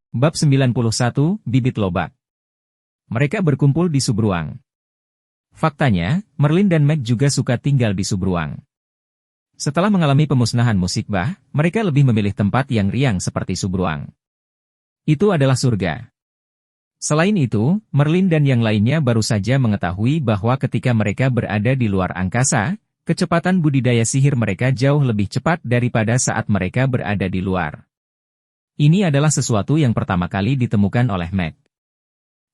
Bab 91, Bibit Lobak. Mereka berkumpul di Subruang. Faktanya, Merlin dan Meg juga suka tinggal di Subruang. Setelah mengalami pemusnahan Musikbah, mereka lebih memilih tempat yang riang seperti Subruang. Itu adalah surga. Selain itu, Merlin dan yang lainnya baru saja mengetahui bahwa ketika mereka berada di luar angkasa, kecepatan budidaya sihir mereka jauh lebih cepat daripada saat mereka berada di luar. Ini adalah sesuatu yang pertama kali ditemukan oleh Meg.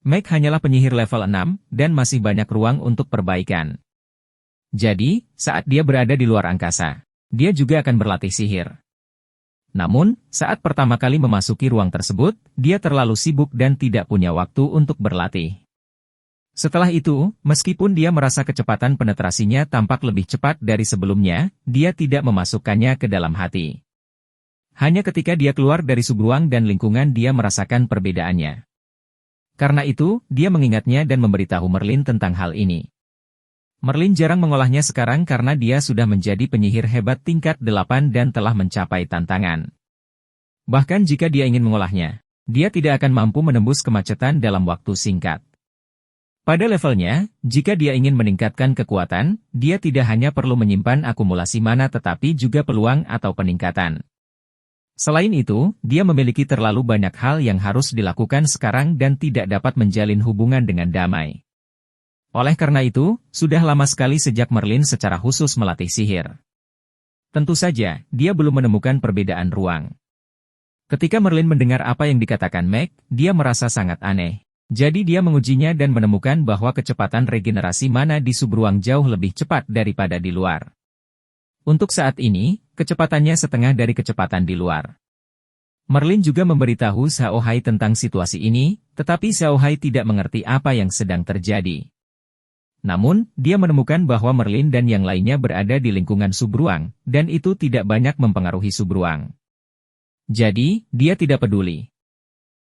Meg hanyalah penyihir level 6, dan masih banyak ruang untuk perbaikan. Jadi, saat dia berada di luar angkasa, dia juga akan berlatih sihir. Namun, saat pertama kali memasuki ruang tersebut, dia terlalu sibuk dan tidak punya waktu untuk berlatih. Setelah itu, meskipun dia merasa kecepatan penetrasinya tampak lebih cepat dari sebelumnya, dia tidak memasukkannya ke dalam hati. Hanya ketika dia keluar dari Subruang dan lingkungan dia merasakan perbedaannya. Karena itu, dia mengingatnya dan memberitahu Merlin tentang hal ini. Merlin jarang mengolahnya sekarang karena dia sudah menjadi penyihir hebat tingkat 8 dan telah mencapai tantangan. Bahkan jika dia ingin mengolahnya, dia tidak akan mampu menembus kemacetan dalam waktu singkat. Pada levelnya, jika dia ingin meningkatkan kekuatan, dia tidak hanya perlu menyimpan akumulasi mana tetapi juga peluang atau peningkatan. Selain itu, dia memiliki terlalu banyak hal yang harus dilakukan sekarang dan tidak dapat menjalin hubungan dengan damai. Oleh karena itu, sudah lama sekali sejak Merlin secara khusus melatih sihir. Tentu saja, dia belum menemukan perbedaan ruang. Ketika Merlin mendengar apa yang dikatakan Meg, dia merasa sangat aneh. Jadi dia mengujinya dan menemukan bahwa kecepatan regenerasi mana di Subruang jauh lebih cepat daripada di luar. Untuk saat ini, kecepatannya setengah dari kecepatan di luar. Merlin juga memberitahu Xiao Hai tentang situasi ini, tetapi Xiao Hai tidak mengerti apa yang sedang terjadi. Namun, dia menemukan bahwa Merlin dan yang lainnya berada di lingkungan Subruang, dan itu tidak banyak mempengaruhi Subruang. Jadi, dia tidak peduli.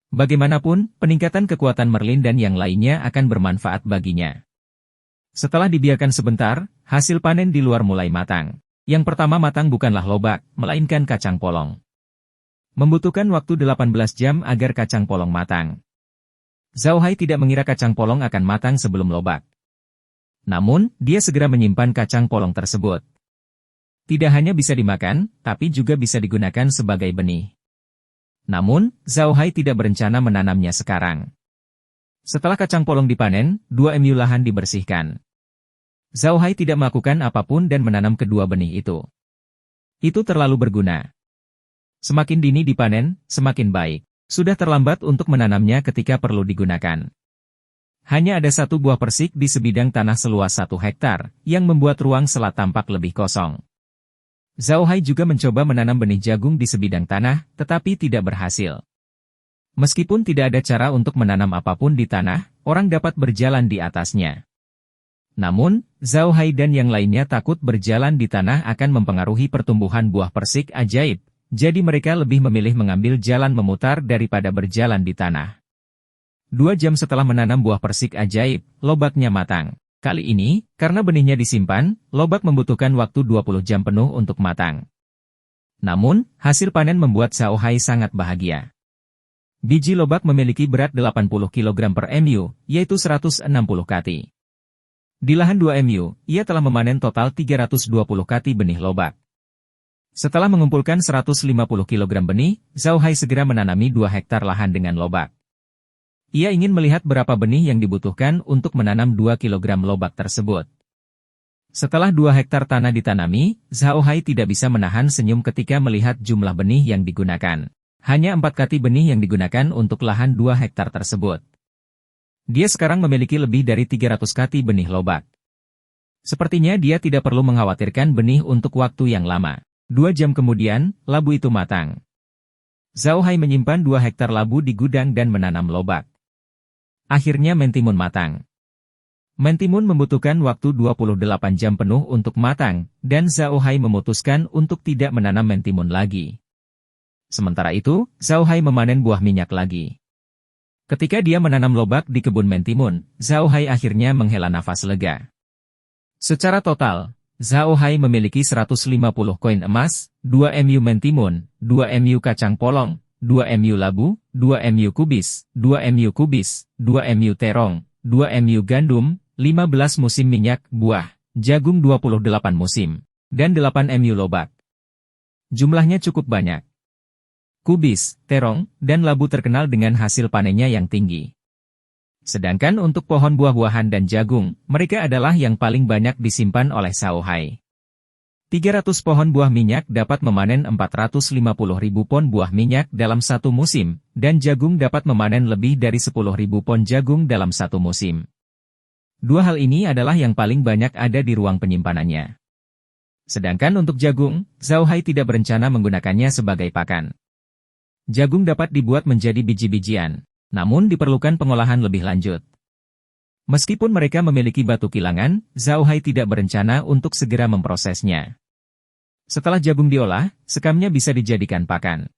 Bagaimanapun, peningkatan kekuatan Merlin dan yang lainnya akan bermanfaat baginya. Setelah dibiarkan sebentar, hasil panen di luar mulai matang. Yang pertama matang bukanlah lobak, melainkan kacang polong. Membutuhkan waktu 18 jam agar kacang polong matang. Xiao Hai tidak mengira kacang polong akan matang sebelum lobak. Namun, dia segera menyimpan kacang polong tersebut. Tidak hanya bisa dimakan, tapi juga bisa digunakan sebagai benih. Namun, Xiao Hai tidak berencana menanamnya sekarang. Setelah kacang polong dipanen, 2 MU lahan dibersihkan. Xiao Hai tidak melakukan apapun dan menanam kedua benih itu. Itu terlalu berguna. Semakin dini dipanen, semakin baik. Sudah terlambat untuk menanamnya ketika perlu digunakan. Hanya ada satu buah persik di sebidang tanah seluas 1 hektar, yang membuat ruang selat tampak lebih kosong. Xiao Hai juga mencoba menanam benih jagung di sebidang tanah, tetapi tidak berhasil. Meskipun tidak ada cara untuk menanam apapun di tanah, orang dapat berjalan di atasnya. Namun, Xiao Hai dan yang lainnya takut berjalan di tanah akan mempengaruhi pertumbuhan buah persik ajaib, jadi mereka lebih memilih mengambil jalan memutar daripada berjalan di tanah. 2 jam setelah menanam buah persik ajaib, lobaknya matang. Kali ini, karena benihnya disimpan, lobak membutuhkan waktu 20 jam penuh untuk matang. Namun, hasil panen membuat Xiao Hai sangat bahagia. Biji lobak memiliki berat 80 kg per MU, yaitu 160 kati. Di lahan 2 MU, ia telah memanen total 320 kati benih lobak. Setelah mengumpulkan 150 kg benih, Xiao Hai segera menanami 2 hektar lahan dengan lobak. Ia ingin melihat berapa benih yang dibutuhkan untuk menanam 2 kg lobak tersebut. Setelah 2 hektar tanah ditanami, Xiao Hai tidak bisa menahan senyum ketika melihat jumlah benih yang digunakan. Hanya 4 kati benih yang digunakan untuk lahan 2 hektar tersebut. Dia sekarang memiliki lebih dari 300 kati benih lobak. Sepertinya dia tidak perlu mengkhawatirkan benih untuk waktu yang lama. 2 jam kemudian, labu itu matang. Xiao Hai menyimpan 2 hektar labu di gudang dan menanam lobak. Akhirnya mentimun matang. Mentimun membutuhkan waktu 28 jam penuh untuk matang, dan Xiao Hai memutuskan untuk tidak menanam mentimun lagi. Sementara itu, Xiao Hai memanen buah minyak lagi. Ketika dia menanam lobak di kebun mentimun, Xiao Hai akhirnya menghela nafas lega. Secara total, Xiao Hai memiliki 150 koin emas, 2 MU mentimun, 2 MU kacang polong, 2 MU labu, 2 MU kubis, 2 MU kubis, 2 MU terong, 2 MU gandum, 15 musim minyak, buah, jagung 28 musim, dan 8 MU lobak. Jumlahnya cukup banyak. Kubis, terong, dan labu terkenal dengan hasil panennya yang tinggi. Sedangkan untuk pohon buah-buahan dan jagung, mereka adalah yang paling banyak disimpan oleh Shaohai. 300 pohon buah minyak dapat memanen 450.000 pon buah minyak dalam satu musim, dan jagung dapat memanen lebih dari 10.000 pon jagung dalam satu musim. Dua hal ini adalah yang paling banyak ada di ruang penyimpanannya. Sedangkan untuk jagung, Shaohai tidak berencana menggunakannya sebagai pakan. Jagung dapat dibuat menjadi biji-bijian, namun diperlukan pengolahan lebih lanjut. Meskipun mereka memiliki batu kilangan, Shaohai tidak berencana untuk segera memprosesnya. Setelah jagung diolah, sekamnya bisa dijadikan pakan.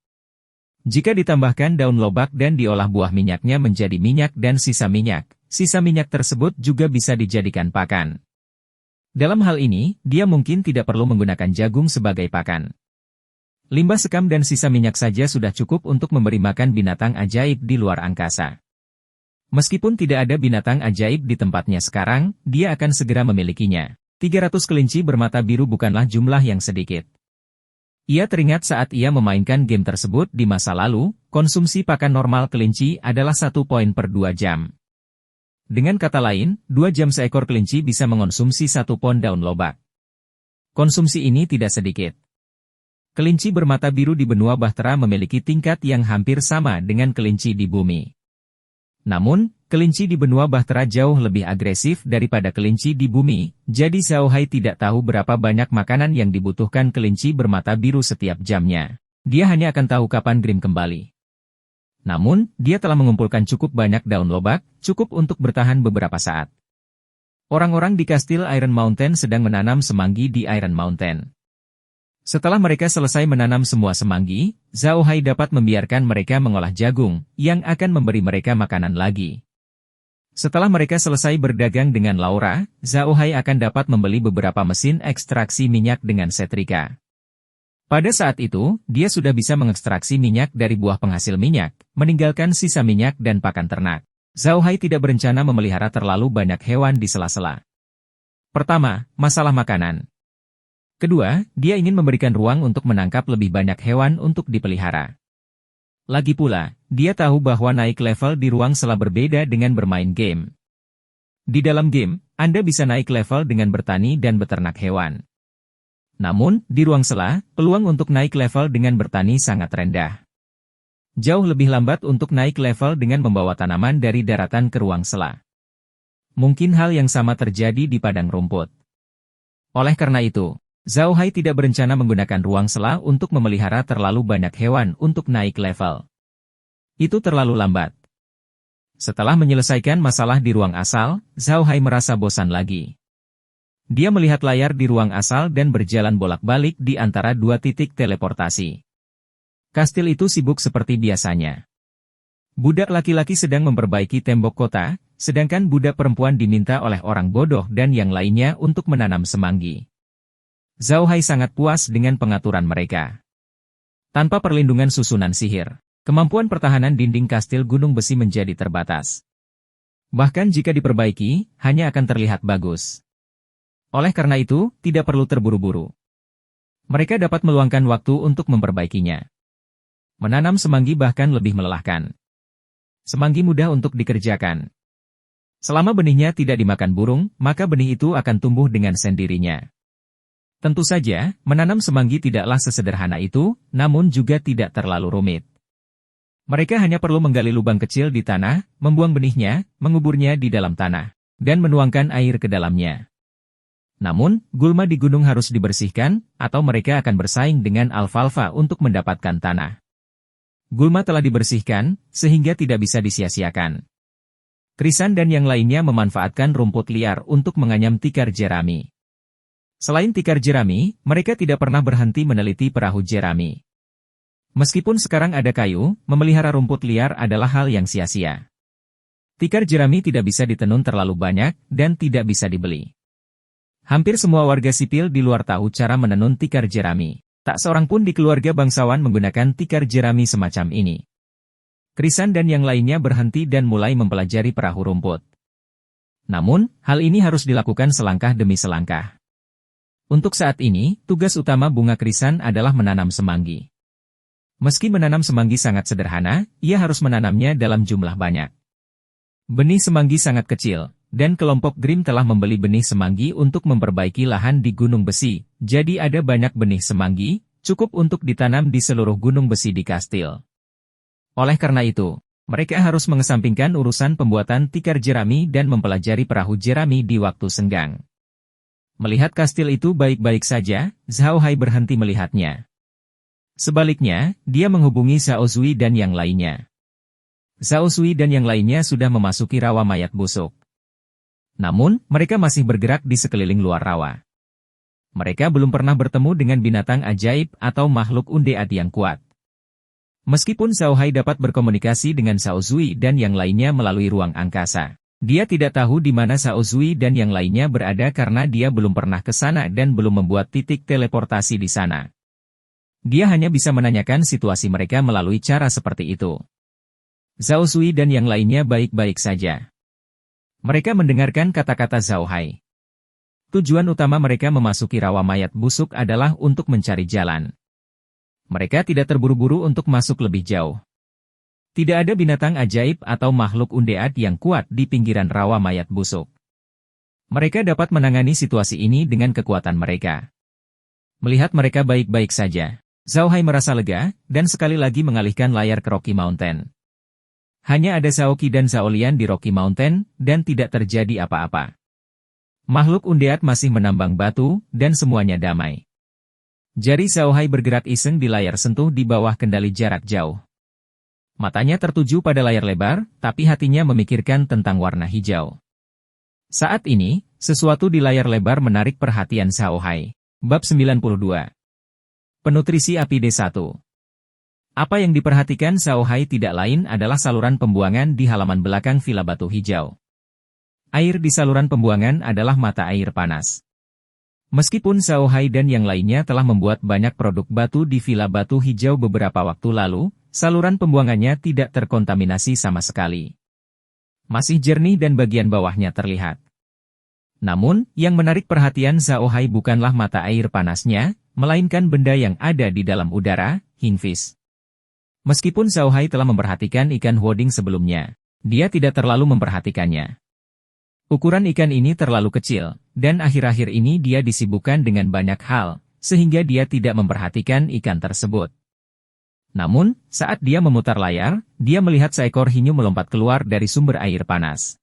Jika ditambahkan daun lobak dan diolah buah minyaknya menjadi minyak dan sisa minyak tersebut juga bisa dijadikan pakan. Dalam hal ini, dia mungkin tidak perlu menggunakan jagung sebagai pakan. Limbah sekam dan sisa minyak saja sudah cukup untuk memberi makan binatang ajaib di luar angkasa. Meskipun tidak ada binatang ajaib di tempatnya sekarang, dia akan segera memilikinya. 300 kelinci bermata biru bukanlah jumlah yang sedikit. Ia teringat saat ia memainkan game tersebut di masa lalu, konsumsi pakan normal kelinci adalah 1 poin per 2 jam. Dengan kata lain, 2 jam seekor kelinci bisa mengonsumsi 1 pon daun lobak. Konsumsi ini tidak sedikit. Kelinci bermata biru di benua Bahtera memiliki tingkat yang hampir sama dengan kelinci di bumi. Namun, kelinci di benua Bahtera jauh lebih agresif daripada kelinci di bumi, jadi Shaohai tidak tahu berapa banyak makanan yang dibutuhkan kelinci bermata biru setiap jamnya. Dia hanya akan tahu kapan Grim kembali. Namun, dia telah mengumpulkan cukup banyak daun lobak, cukup untuk bertahan beberapa saat. Orang-orang di Kastil Iron Mountain sedang menanam semanggi di Iron Mountain. Setelah mereka selesai menanam semua semanggi, Shaohai dapat membiarkan mereka mengolah jagung, yang akan memberi mereka makanan lagi. Setelah mereka selesai berdagang dengan Laura, Shaohai akan dapat membeli beberapa mesin ekstraksi minyak dengan setrika. Pada saat itu, dia sudah bisa mengekstraksi minyak dari buah penghasil minyak, meninggalkan sisa minyak dan pakan ternak. Shaohai tidak berencana memelihara terlalu banyak hewan di sela-sela. Pertama, masalah makanan. Kedua, dia ingin memberikan ruang untuk menangkap lebih banyak hewan untuk dipelihara. Lagi pula, dia tahu bahwa naik level di ruang sela berbeda dengan bermain game. Di dalam game, Anda bisa naik level dengan bertani dan beternak hewan. Namun, di ruang sela, peluang untuk naik level dengan bertani sangat rendah. Jauh lebih lambat untuk naik level dengan membawa tanaman dari daratan ke ruang sela. Mungkin hal yang sama terjadi di padang rumput. Oleh karena itu, Shaohai tidak berencana menggunakan ruang sela untuk memelihara terlalu banyak hewan untuk naik level. Itu terlalu lambat. Setelah menyelesaikan masalah di ruang asal, Shaohai merasa bosan lagi. Dia melihat layar di ruang asal dan berjalan bolak-balik di antara 2 titik teleportasi. Kastil itu sibuk seperti biasanya. Budak laki-laki sedang memperbaiki tembok kota, sedangkan budak perempuan diminta oleh orang bodoh dan yang lainnya untuk menanam semanggi. Shaohai sangat puas dengan pengaturan mereka. Tanpa perlindungan susunan sihir, kemampuan pertahanan dinding kastil gunung besi menjadi terbatas. Bahkan jika diperbaiki, hanya akan terlihat bagus. Oleh karena itu, tidak perlu terburu-buru. Mereka dapat meluangkan waktu untuk memperbaikinya. Menanam semanggi bahkan lebih melelahkan. Semanggi mudah untuk dikerjakan. Selama benihnya tidak dimakan burung, maka benih itu akan tumbuh dengan sendirinya. Tentu saja, menanam semanggi tidaklah sesederhana itu, namun juga tidak terlalu rumit. Mereka hanya perlu menggali lubang kecil di tanah, membuang benihnya, menguburnya di dalam tanah, dan menuangkan air ke dalamnya. Namun, gulma di gunung harus dibersihkan, atau mereka akan bersaing dengan alfalfa untuk mendapatkan tanah. Gulma telah dibersihkan, sehingga tidak bisa disia-siakan. Krisan dan yang lainnya memanfaatkan rumput liar untuk menganyam tikar jerami. Selain tikar jerami, mereka tidak pernah berhenti meneliti perahu jerami. Meskipun sekarang ada kayu, memelihara rumput liar adalah hal yang sia-sia. Tikar jerami tidak bisa ditenun terlalu banyak, dan tidak bisa dibeli. Hampir semua warga sipil di luar tahu cara menenun tikar jerami. Tak seorang pun di keluarga bangsawan menggunakan tikar jerami semacam ini. Krisan dan yang lainnya berhenti dan mulai mempelajari perahu rumput. Namun, hal ini harus dilakukan selangkah demi selangkah. Untuk saat ini, tugas utama bunga krisan adalah menanam semanggi. Meski menanam semanggi sangat sederhana, ia harus menanamnya dalam jumlah banyak. Benih semanggi sangat kecil, dan kelompok Grimm telah membeli benih semanggi untuk memperbaiki lahan di Gunung Besi, jadi ada banyak benih semanggi, cukup untuk ditanam di seluruh gunung besi di Kastil. Oleh karena itu, mereka harus mengesampingkan urusan pembuatan tikar jerami dan mempelajari perahu jerami di waktu senggang. Melihat kastil itu baik-baik saja, Zhao Hai berhenti melihatnya. Sebaliknya, dia menghubungi Zhao Zui dan yang lainnya. Zhao Zui dan yang lainnya sudah memasuki rawa mayat busuk. Namun, mereka masih bergerak di sekeliling luar rawa. Mereka belum pernah bertemu dengan binatang ajaib atau makhluk undead yang kuat. Meskipun Zhao Hai dapat berkomunikasi dengan Zhao Zui dan yang lainnya melalui ruang angkasa, dia tidak tahu di mana Zhao Zui dan yang lainnya berada karena dia belum pernah ke sana dan belum membuat titik teleportasi di sana. Dia hanya bisa menanyakan situasi mereka melalui cara seperti itu. Zhao Zui dan yang lainnya baik-baik saja. Mereka mendengarkan kata-kata Zhao Hai. Tujuan utama mereka memasuki rawa mayat busuk adalah untuk mencari jalan. Mereka tidak terburu-buru untuk masuk lebih jauh. Tidak ada binatang ajaib atau makhluk undead yang kuat di pinggiran rawa mayat busuk. Mereka dapat menangani situasi ini dengan kekuatan mereka. Melihat mereka baik-baik saja, Zhao Hai merasa lega, dan sekali lagi mengalihkan layar ke Rocky Mountain. Hanya ada Zhao Qi dan Zhao Lian di Rocky Mountain, dan tidak terjadi apa-apa. Makhluk undead masih menambang batu, dan semuanya damai. Jari Zhao Hai bergerak iseng di layar sentuh di bawah kendali jarak jauh. Matanya tertuju pada layar lebar, tapi hatinya memikirkan tentang warna hijau. Saat ini, sesuatu di layar lebar menarik perhatian Zhao Hai. Bab 92. Penutrisi api D1. Apa yang diperhatikan Zhao Hai tidak lain adalah saluran pembuangan di halaman belakang Villa Batu Hijau. Air di saluran pembuangan adalah mata air panas. Meskipun Zhao Hai dan yang lainnya telah membuat banyak produk batu di Villa Batu Hijau beberapa waktu lalu, saluran pembuangannya tidak terkontaminasi sama sekali. Masih jernih dan bagian bawahnya terlihat. Namun, yang menarik perhatian Zhao Hai bukanlah mata air panasnya, melainkan benda yang ada di dalam udara, Kingfish. Meskipun Zhao Hai telah memperhatikan ikan Huoding sebelumnya, dia tidak terlalu memperhatikannya. Ukuran ikan ini terlalu kecil, dan akhir-akhir ini dia disibukkan dengan banyak hal, sehingga dia tidak memperhatikan ikan tersebut. Namun, saat dia memutar layar, dia melihat seekor hiu melompat keluar dari sumber air panas.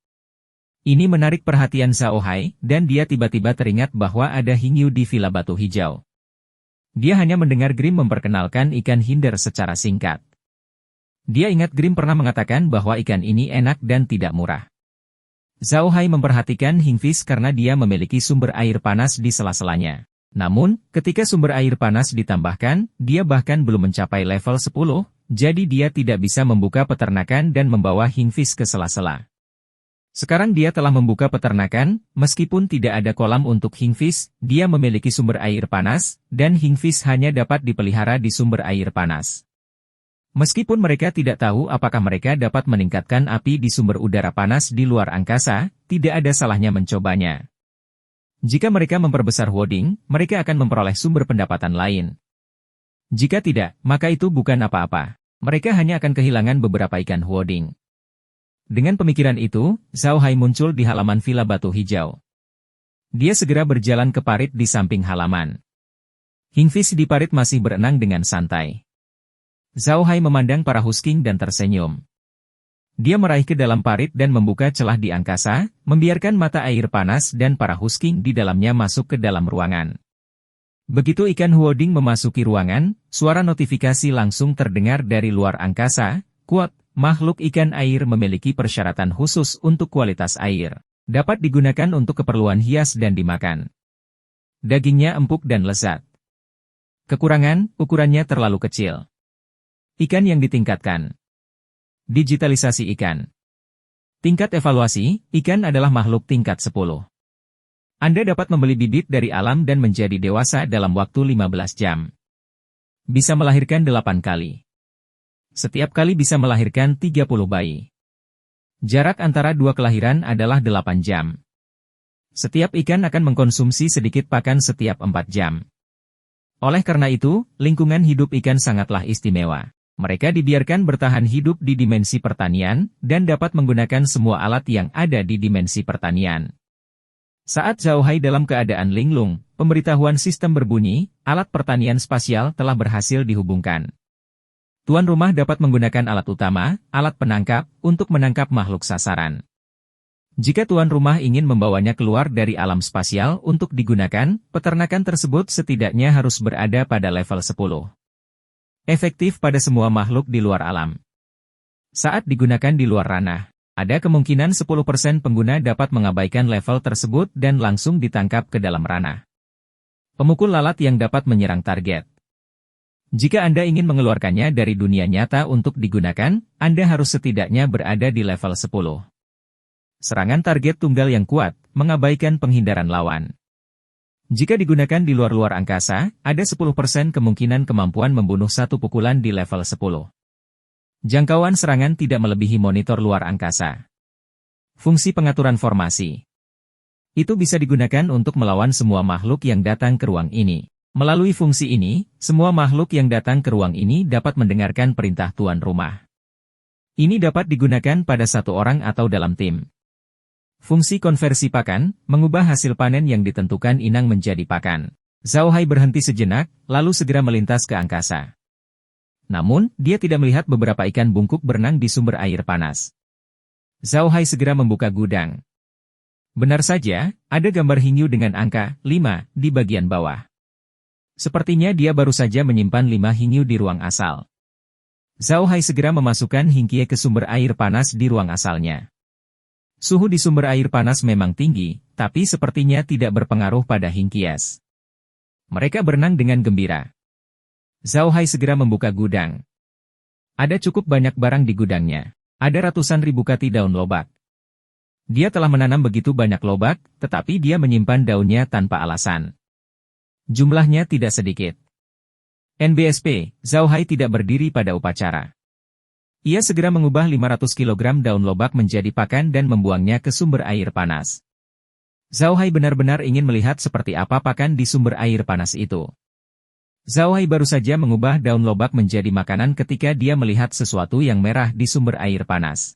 Ini menarik perhatian Zhao Hai, dan dia tiba-tiba teringat bahwa ada hiu di Villa Batu Hijau. Dia hanya mendengar Grimm memperkenalkan ikan hinder secara singkat. Dia ingat Grimm pernah mengatakan bahwa ikan ini enak dan tidak murah. Zhao Hai memperhatikan Kingfish karena dia memiliki sumber air panas di sela-selanya. Namun, ketika sumber air panas ditambahkan, dia bahkan belum mencapai level 10, jadi dia tidak bisa membuka peternakan dan membawa Kingfish ke sela-sela. Sekarang dia telah membuka peternakan, meskipun tidak ada kolam untuk Kingfish, dia memiliki sumber air panas, dan Kingfish hanya dapat dipelihara di sumber air panas. Meskipun mereka tidak tahu apakah mereka dapat meningkatkan api di sumber udara panas di luar angkasa, tidak ada salahnya mencobanya. Jika mereka memperbesar Huoding, mereka akan memperoleh sumber pendapatan lain. Jika tidak, maka itu bukan apa-apa. Mereka hanya akan kehilangan beberapa ikan Huoding. Dengan pemikiran itu, Zhao Hai muncul di halaman Villa Batu Hijau. Dia segera berjalan ke parit di samping halaman. Kingfish di parit masih berenang dengan santai. Zhao Hai memandang para Husking dan tersenyum. Dia meraih ke dalam parit dan membuka celah di angkasa, membiarkan mata air panas dan para Husking di dalamnya masuk ke dalam ruangan. Begitu ikan Huoding memasuki ruangan, suara notifikasi langsung terdengar dari luar angkasa, quote, makhluk ikan air memiliki persyaratan khusus untuk kualitas air. Dapat digunakan untuk keperluan hias dan dimakan. Dagingnya empuk dan lezat. Kekurangan, ukurannya terlalu kecil. Ikan yang ditingkatkan. Digitalisasi ikan. Tingkat evaluasi, ikan adalah makhluk tingkat 10. Anda dapat membeli bibit dari alam dan menjadi dewasa dalam waktu 15 jam. Bisa melahirkan 8 kali. Setiap kali bisa melahirkan 30 bayi. Jarak antara dua kelahiran adalah 8 jam. Setiap ikan akan mengkonsumsi sedikit pakan setiap 4 jam. Oleh karena itu, lingkungan hidup ikan sangatlah istimewa. Mereka dibiarkan bertahan hidup di dimensi pertanian, dan dapat menggunakan semua alat yang ada di dimensi pertanian. Saat Zhao Hai dalam keadaan linglung, pemberitahuan sistem berbunyi, alat pertanian spasial telah berhasil dihubungkan. Tuan rumah dapat menggunakan alat utama, alat penangkap, untuk menangkap makhluk sasaran. Jika tuan rumah ingin membawanya keluar dari alam spasial untuk digunakan, peternakan tersebut setidaknya harus berada pada level 10. Efektif pada semua makhluk di luar alam. Saat digunakan di luar ranah, ada kemungkinan 10% pengguna dapat mengabaikan level tersebut dan langsung ditangkap ke dalam ranah. Pemukul lalat yang dapat menyerang target. Jika Anda ingin mengeluarkannya dari dunia nyata untuk digunakan, Anda harus setidaknya berada di level 10. Serangan target tunggal yang kuat, mengabaikan penghindaran lawan. Jika digunakan di luar angkasa, ada 10% kemungkinan kemampuan membunuh satu pukulan di level 10. Jangkauan serangan tidak melebihi monitor luar angkasa. Fungsi pengaturan formasi. Itu bisa digunakan untuk melawan semua makhluk yang datang ke ruang ini. Melalui fungsi ini, semua makhluk yang datang ke ruang ini dapat mendengarkan perintah tuan rumah. Ini dapat digunakan pada satu orang atau dalam tim. Fungsi konversi pakan, mengubah hasil panen yang ditentukan inang menjadi pakan. Zhao Hai berhenti sejenak, lalu segera melintas ke angkasa. Namun, dia tidak melihat beberapa ikan bungkuk berenang di sumber air panas. Zhao Hai segera membuka gudang. Benar saja, ada gambar hiu dengan angka 5 di bagian bawah. Sepertinya dia baru saja menyimpan 5 hiu di ruang asal. Zhao Hai segera memasukkan hingkie ke sumber air panas di ruang asalnya. Suhu di sumber air panas memang tinggi, tapi sepertinya tidak berpengaruh pada hingkies. Mereka berenang dengan gembira. Zhao Hai segera membuka gudang. Ada cukup banyak barang di gudangnya. Ada ratusan ribu kati daun lobak. Dia telah menanam begitu banyak lobak, tetapi dia menyimpan daunnya tanpa alasan. Jumlahnya tidak sedikit. NBSP, Zhao Hai tidak berdiri pada upacara. Ia segera mengubah 500 kg daun lobak menjadi pakan dan membuangnya ke sumber air panas. Zhao Hai benar-benar ingin melihat seperti apa pakan di sumber air panas itu. Zhao Hai baru saja mengubah daun lobak menjadi makanan ketika dia melihat sesuatu yang merah di sumber air panas.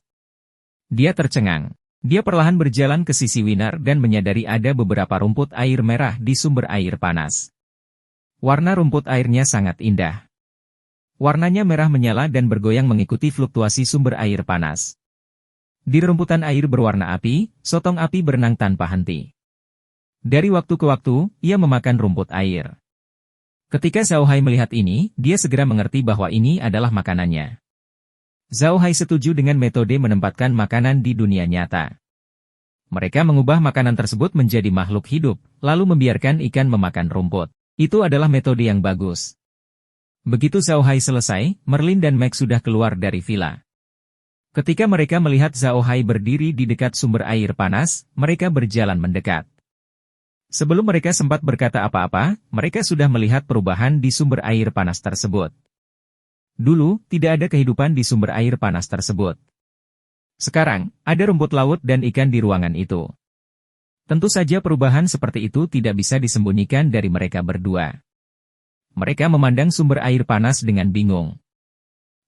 Dia tercengang. Dia perlahan berjalan ke sisi Winar dan menyadari ada beberapa rumput air merah di sumber air panas. Warna rumput airnya sangat indah. Warnanya merah menyala dan bergoyang mengikuti fluktuasi sumber air panas. Di rumputan air berwarna api, sotong api berenang tanpa henti. Dari waktu ke waktu, ia memakan rumput air. Ketika Zhao Hai melihat ini, dia segera mengerti bahwa ini adalah makanannya. Zhao Hai setuju dengan metode menempatkan makanan di dunia nyata. Mereka mengubah makanan tersebut menjadi makhluk hidup, lalu membiarkan ikan memakan rumput. Itu adalah metode yang bagus. Begitu Zhao Hai selesai, Merlin dan Meg sudah keluar dari villa. Ketika mereka melihat Zhao Hai berdiri di dekat sumber air panas, mereka berjalan mendekat. Sebelum mereka sempat berkata apa-apa, mereka sudah melihat perubahan di sumber air panas tersebut. Dulu, tidak ada kehidupan di sumber air panas tersebut. Sekarang, ada rumput laut dan ikan di ruangan itu. Tentu saja perubahan seperti itu tidak bisa disembunyikan dari mereka berdua. Mereka memandang sumber air panas dengan bingung.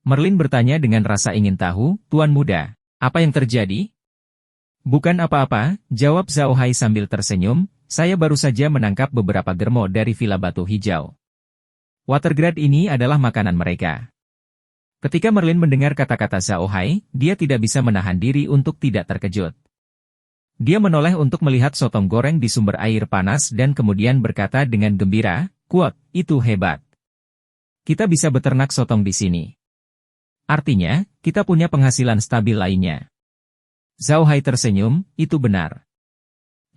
Merlin bertanya dengan rasa ingin tahu, "Tuan muda, apa yang terjadi?" "Bukan apa-apa," jawab Zhao Hai sambil tersenyum, "saya baru saja menangkap beberapa germo dari Villa Batu Hijau. Watergrad ini adalah makanan mereka." Ketika Merlin mendengar kata-kata Zhao Hai, dia tidak bisa menahan diri untuk tidak terkejut. Dia menoleh untuk melihat sotong goreng di sumber air panas dan kemudian berkata dengan gembira, "Kuat, itu hebat. Kita bisa beternak sotong di sini. Artinya, kita punya penghasilan stabil lainnya." Zhao Hai tersenyum, "Itu benar.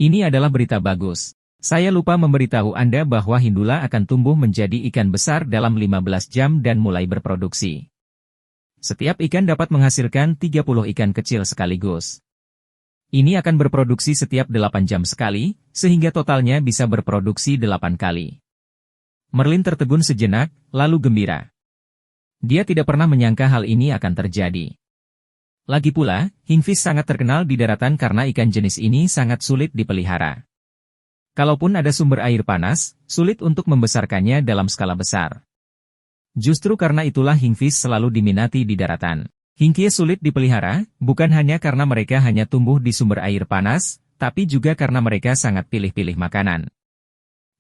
Ini adalah berita bagus. Saya lupa memberitahu Anda bahwa Hindula akan tumbuh menjadi ikan besar dalam 15 jam dan mulai berproduksi. Setiap ikan dapat menghasilkan 30 ikan kecil sekaligus. Ini akan berproduksi setiap 8 jam sekali, sehingga totalnya bisa berproduksi 8 kali. Merlin tertegun sejenak, lalu gembira. Dia tidak pernah menyangka hal ini akan terjadi. Lagi pula, Kingfish sangat terkenal di daratan karena ikan jenis ini sangat sulit dipelihara. Kalaupun ada sumber air panas, sulit untuk membesarkannya dalam skala besar. Justru karena itulah Kingfish selalu diminati di daratan. Kingfish sulit dipelihara, bukan hanya karena mereka hanya tumbuh di sumber air panas, tapi juga karena mereka sangat pilih-pilih makanan.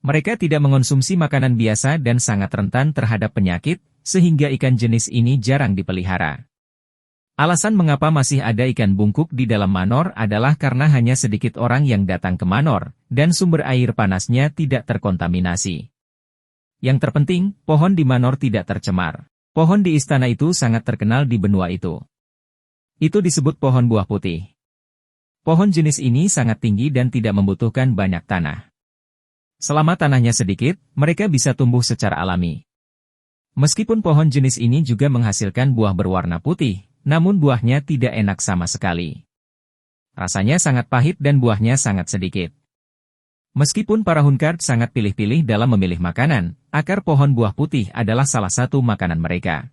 Mereka tidak mengonsumsi makanan biasa dan sangat rentan terhadap penyakit, sehingga ikan jenis ini jarang dipelihara. Alasan mengapa masih ada ikan bungkuk di dalam Manor adalah karena hanya sedikit orang yang datang ke Manor, dan sumber air panasnya tidak terkontaminasi. Yang terpenting, pohon di Manor tidak tercemar. Pohon di istana itu sangat terkenal di benua itu. Itu disebut pohon buah putih. Pohon jenis ini sangat tinggi dan tidak membutuhkan banyak tanah. Selama tanahnya sedikit, mereka bisa tumbuh secara alami. Meskipun pohon jenis ini juga menghasilkan buah berwarna putih, namun buahnya tidak enak sama sekali. Rasanya sangat pahit dan buahnya sangat sedikit. Meskipun para Hunkard sangat pilih-pilih dalam memilih makanan, akar pohon buah putih adalah salah satu makanan mereka.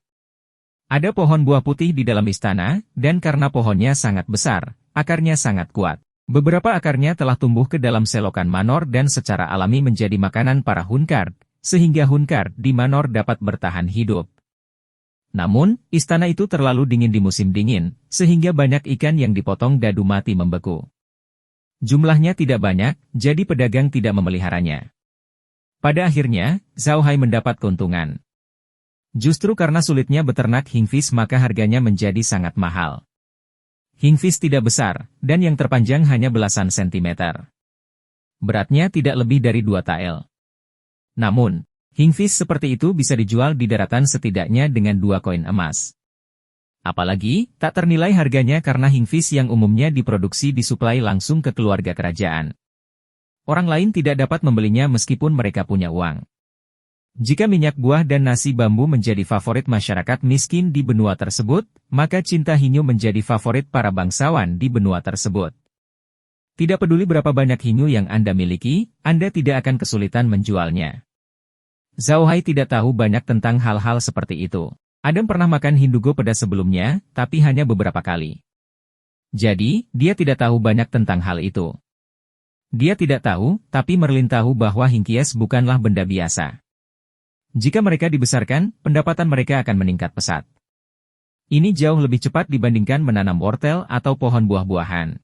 Ada pohon buah putih di dalam istana, dan karena pohonnya sangat besar, akarnya sangat kuat. Beberapa akarnya telah tumbuh ke dalam selokan Manor dan secara alami menjadi makanan para Hunkard, sehingga Hunkard di Manor dapat bertahan hidup. Namun, istana itu terlalu dingin di musim dingin, sehingga banyak ikan yang dipotong dadu mati membeku. Jumlahnya tidak banyak, jadi pedagang tidak memeliharanya. Pada akhirnya, Zhao Hai mendapat keuntungan. Justru karena sulitnya beternak Kingfish maka harganya menjadi sangat mahal. Kingfish tidak besar, dan yang terpanjang hanya belasan sentimeter. Beratnya tidak lebih dari 2 tael. Namun, Kingfish seperti itu bisa dijual di daratan setidaknya dengan 2 koin emas. Apalagi, tak ternilai harganya karena Kingfish yang umumnya diproduksi disuplai langsung ke keluarga kerajaan. Orang lain tidak dapat membelinya meskipun mereka punya uang. Jika minyak buah dan nasi bambu menjadi favorit masyarakat miskin di benua tersebut, maka cinta hinyu menjadi favorit para bangsawan di benua tersebut. Tidak peduli berapa banyak hinyu yang Anda miliki, Anda tidak akan kesulitan menjualnya. Zhao Hai tidak tahu banyak tentang hal-hal seperti itu. Adam pernah makan hindugo pedas sebelumnya, tapi hanya beberapa kali. Jadi, dia tidak tahu banyak tentang hal itu. Dia tidak tahu, tapi Merlin tahu bahwa Kingfish bukanlah benda biasa. Jika mereka dibesarkan, pendapatan mereka akan meningkat pesat. Ini jauh lebih cepat dibandingkan menanam wortel atau pohon buah-buahan.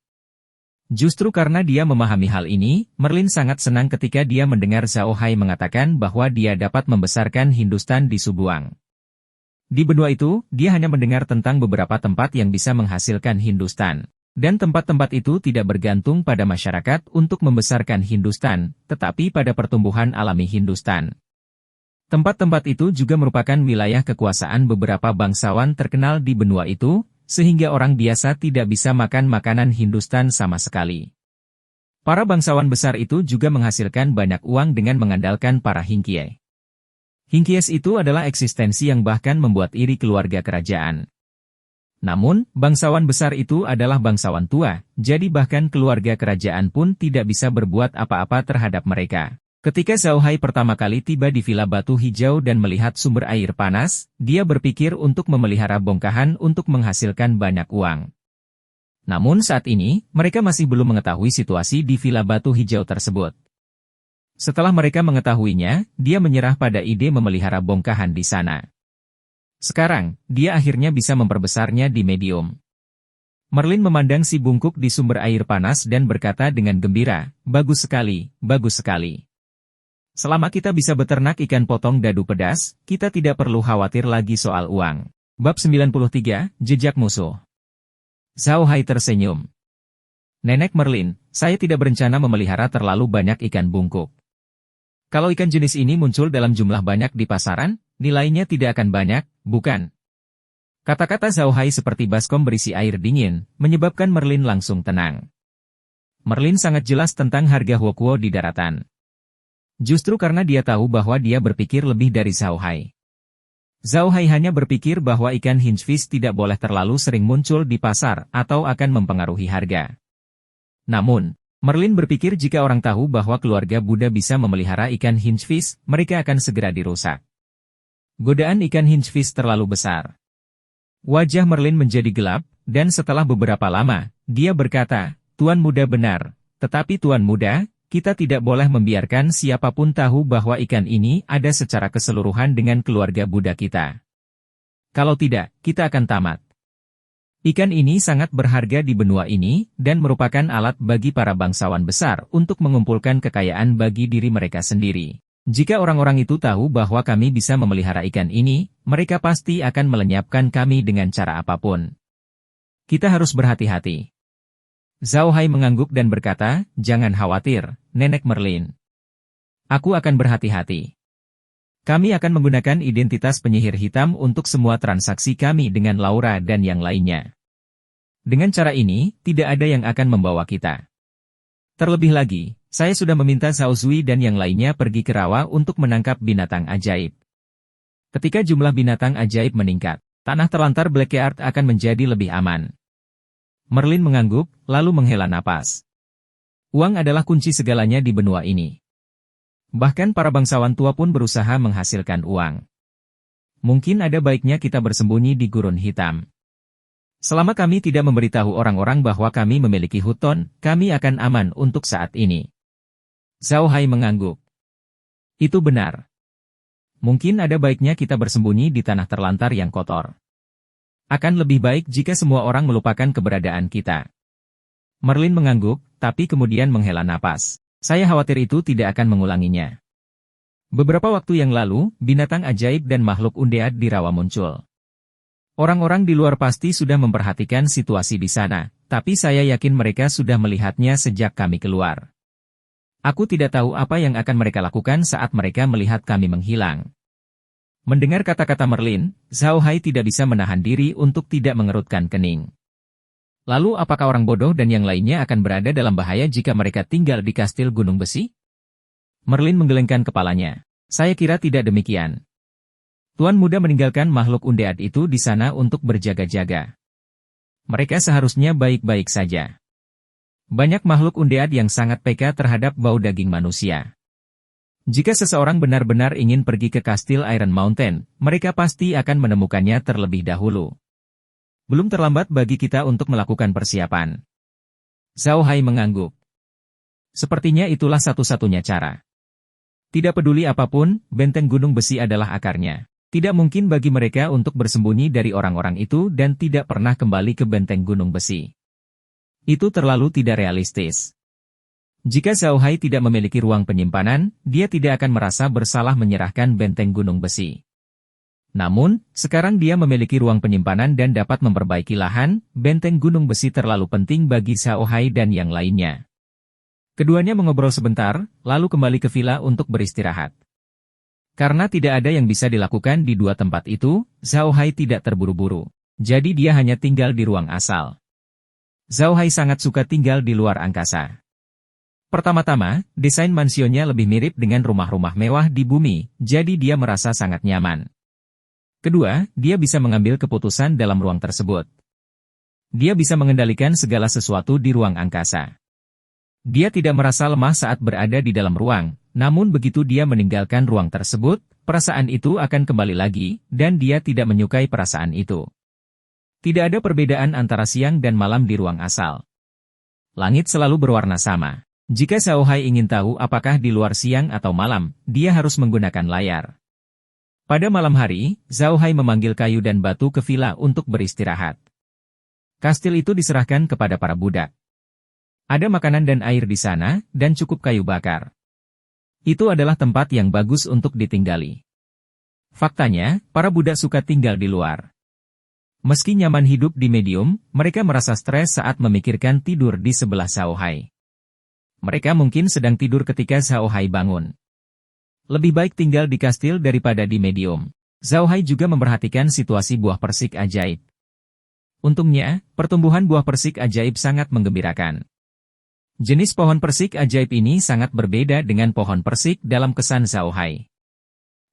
Justru karena dia memahami hal ini, Merlin sangat senang ketika dia mendengar Zhao Hai mengatakan bahwa dia dapat membesarkan Hindustan di Subuang. Di benua itu, dia hanya mendengar tentang beberapa tempat yang bisa menghasilkan Hindustan. Dan tempat-tempat itu tidak bergantung pada masyarakat untuk membesarkan Hindustan, tetapi pada pertumbuhan alami Hindustan. Tempat-tempat itu juga merupakan wilayah kekuasaan beberapa bangsawan terkenal di benua itu, sehingga orang biasa tidak bisa makan makanan Hindustan sama sekali. Para bangsawan besar itu juga menghasilkan banyak uang dengan mengandalkan para Hingqies. Hingqies itu adalah eksistensi yang bahkan membuat iri keluarga kerajaan. Namun, bangsawan besar itu adalah bangsawan tua, jadi bahkan keluarga kerajaan pun tidak bisa berbuat apa-apa terhadap mereka. Ketika Zhao Hai pertama kali tiba di Villa Batu Hijau dan melihat sumber air panas, dia berpikir untuk memelihara bongkahan untuk menghasilkan banyak uang. Namun saat ini, mereka masih belum mengetahui situasi di Villa Batu Hijau tersebut. Setelah mereka mengetahuinya, dia menyerah pada ide memelihara bongkahan di sana. Sekarang, dia akhirnya bisa memperbesarnya di medium. Merlin memandang si bungkuk di sumber air panas dan berkata dengan gembira, "Bagus sekali, bagus sekali. Selama kita bisa beternak ikan potong dadu pedas, kita tidak perlu khawatir lagi soal uang." Bab 93, Jejak Musuh. Zhao Hai tersenyum. "Nenek Merlin, saya tidak berencana memelihara terlalu banyak ikan bungkuk. Kalau ikan jenis ini muncul dalam jumlah banyak di pasaran, nilainya tidak akan banyak, bukan?" Kata-kata Zhao Hai seperti baskom berisi air dingin, menyebabkan Merlin langsung tenang. Merlin sangat jelas tentang harga huokuo di daratan. Justru karena dia tahu bahwa dia berpikir lebih dari Zhao Hai. Zhao Hai hanya berpikir bahwa ikan Kingfish tidak boleh terlalu sering muncul di pasar atau akan mempengaruhi harga. Namun, Merlin berpikir jika orang tahu bahwa keluarga Buddha bisa memelihara ikan hinchfish, mereka akan segera dirusak. Godaan ikan hinchfish terlalu besar. Wajah Merlin menjadi gelap, dan setelah beberapa lama, dia berkata, "Tuan Muda benar, tetapi Tuan Muda, kita tidak boleh membiarkan siapapun tahu bahwa ikan ini ada secara keseluruhan dengan keluarga Buddha kita. Kalau tidak, kita akan tamat." Ikan ini sangat berharga di benua ini, dan merupakan alat bagi para bangsawan besar untuk mengumpulkan kekayaan bagi diri mereka sendiri. Jika orang-orang itu tahu bahwa kami bisa memelihara ikan ini, mereka pasti akan melenyapkan kami dengan cara apapun. Kita harus berhati-hati. Zhao Hai mengangguk dan berkata, "Jangan khawatir, Nenek Merlin. Aku akan berhati-hati. Kami akan menggunakan identitas penyihir hitam untuk semua transaksi kami dengan Laura dan yang lainnya. Dengan cara ini, tidak ada yang akan membawa kita. Terlebih lagi, saya sudah meminta Zhao Zui dan yang lainnya pergi ke rawa untuk menangkap binatang ajaib. Ketika jumlah binatang ajaib meningkat, tanah terlantar Blackheart akan menjadi lebih aman." Merlin mengangguk, lalu menghela napas. Uang adalah kunci segalanya di benua ini. Bahkan para bangsawan tua pun berusaha menghasilkan uang. Mungkin ada baiknya kita bersembunyi di gurun hitam. Selama kami tidak memberitahu orang-orang bahwa kami memiliki huton, kami akan aman untuk saat ini. Zhao Hai mengangguk. Itu benar. Mungkin ada baiknya kita bersembunyi di tanah terlantar yang kotor. Akan lebih baik jika semua orang melupakan keberadaan kita. Merlin mengangguk, tapi kemudian menghela napas. Saya khawatir itu tidak akan mengulanginya. Beberapa waktu yang lalu, binatang ajaib dan makhluk undead di rawa muncul. Orang-orang di luar pasti sudah memperhatikan situasi di sana, tapi saya yakin mereka sudah melihatnya sejak kami keluar. Aku tidak tahu apa yang akan mereka lakukan saat mereka melihat kami menghilang. Mendengar kata-kata Merlin, Zhao Hai tidak bisa menahan diri untuk tidak mengerutkan kening. Lalu apakah orang bodoh dan yang lainnya akan berada dalam bahaya jika mereka tinggal di kastil Gunung Besi? Merlin menggelengkan kepalanya. Saya kira tidak demikian. Tuan Muda meninggalkan makhluk undead itu di sana untuk berjaga-jaga. Mereka seharusnya baik-baik saja. Banyak makhluk undead yang sangat peka terhadap bau daging manusia. Jika seseorang benar-benar ingin pergi ke kastil Iron Mountain, mereka pasti akan menemukannya terlebih dahulu. Belum terlambat bagi kita untuk melakukan persiapan. Zhao Hai mengangguk. Sepertinya itulah satu-satunya cara. Tidak peduli apapun, benteng gunung besi adalah akarnya. Tidak mungkin bagi mereka untuk bersembunyi dari orang-orang itu dan tidak pernah kembali ke benteng gunung besi. Itu terlalu tidak realistis. Jika Zhao Hai tidak memiliki ruang penyimpanan, dia tidak akan merasa bersalah menyerahkan benteng gunung besi. Namun, sekarang dia memiliki ruang penyimpanan dan dapat memperbaiki lahan, benteng gunung besi terlalu penting bagi Zhao Hai dan yang lainnya. Keduanya mengobrol sebentar, lalu kembali ke villa untuk beristirahat. Karena tidak ada yang bisa dilakukan di dua tempat itu, Zhao Hai tidak terburu-buru. Jadi dia hanya tinggal di ruang asal. Zhao Hai sangat suka tinggal di luar angkasa. Pertama-tama, desain mansionnya lebih mirip dengan rumah-rumah mewah di bumi, jadi dia merasa sangat nyaman. Kedua, dia bisa mengambil keputusan dalam ruang tersebut. Dia bisa mengendalikan segala sesuatu di ruang angkasa. Dia tidak merasa lemah saat berada di dalam ruang, namun begitu dia meninggalkan ruang tersebut, perasaan itu akan kembali lagi, dan dia tidak menyukai perasaan itu. Tidak ada perbedaan antara siang dan malam di ruang asal. Langit selalu berwarna sama. Jika Zhao Hai ingin tahu apakah di luar siang atau malam, dia harus menggunakan layar. Pada malam hari, Zhao Hai memanggil kayu dan batu ke villa untuk beristirahat. Kastil itu diserahkan kepada para budak. Ada makanan dan air di sana, dan cukup kayu bakar. Itu adalah tempat yang bagus untuk ditinggali. Faktanya, para budak suka tinggal di luar. Meski nyaman hidup di medium, mereka merasa stres saat memikirkan tidur di sebelah Zhao Hai. Mereka mungkin sedang tidur ketika Zhao Hai bangun. Lebih baik tinggal di kastil daripada di medium. Zhao Hai juga memperhatikan situasi buah persik ajaib. Untungnya, pertumbuhan buah persik ajaib sangat menggembirakan. Jenis pohon persik ajaib ini sangat berbeda dengan pohon persik dalam kesan Zhao Hai.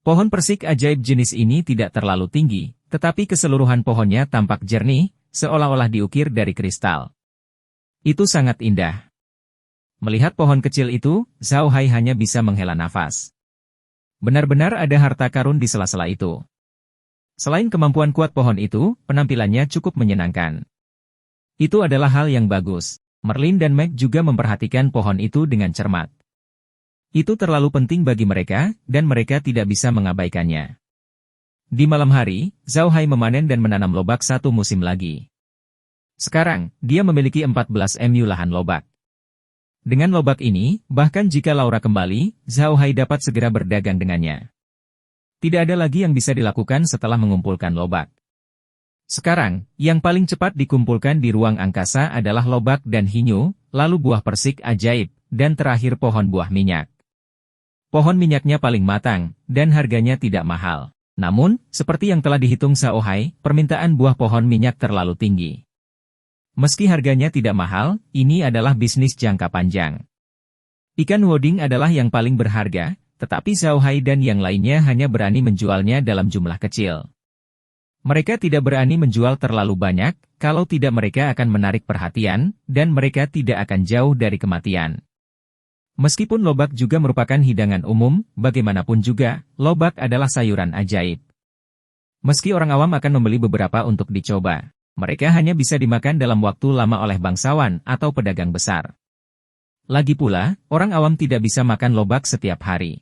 Pohon persik ajaib jenis ini tidak terlalu tinggi, tetapi keseluruhan pohonnya tampak jernih, seolah-olah diukir dari kristal. Itu sangat indah. Melihat pohon kecil itu, Zhao Hai hanya bisa menghela nafas. Benar-benar ada harta karun di sela-sela itu. Selain kemampuan kuat pohon itu, penampilannya cukup menyenangkan. Itu adalah hal yang bagus. Merlin dan Meg juga memperhatikan pohon itu dengan cermat. Itu terlalu penting bagi mereka, dan mereka tidak bisa mengabaikannya. Di malam hari, Zhao Hai memanen dan menanam lobak satu musim lagi. Sekarang, dia memiliki 14 mu lahan lobak. Dengan lobak ini, bahkan jika Laura kembali, Zhao Hai dapat segera berdagang dengannya. Tidak ada lagi yang bisa dilakukan setelah mengumpulkan lobak. Sekarang, yang paling cepat dikumpulkan di ruang angkasa adalah lobak dan hinyu, lalu buah persik ajaib, dan terakhir pohon buah minyak. Pohon minyaknya paling matang, dan harganya tidak mahal. Namun, seperti yang telah dihitung Zhao Hai, permintaan buah pohon minyak terlalu tinggi. Meski harganya tidak mahal, ini adalah bisnis jangka panjang. Ikan woding adalah yang paling berharga, tetapi Zhao Hai dan yang lainnya hanya berani menjualnya dalam jumlah kecil. Mereka tidak berani menjual terlalu banyak, kalau tidak mereka akan menarik perhatian, dan mereka tidak akan jauh dari kematian. Meskipun lobak juga merupakan hidangan umum, bagaimanapun juga, lobak adalah sayuran ajaib. Meski orang awam akan membeli beberapa untuk dicoba, mereka hanya bisa dimakan dalam waktu lama oleh bangsawan atau pedagang besar. Lagi pula, orang awam tidak bisa makan lobak setiap hari.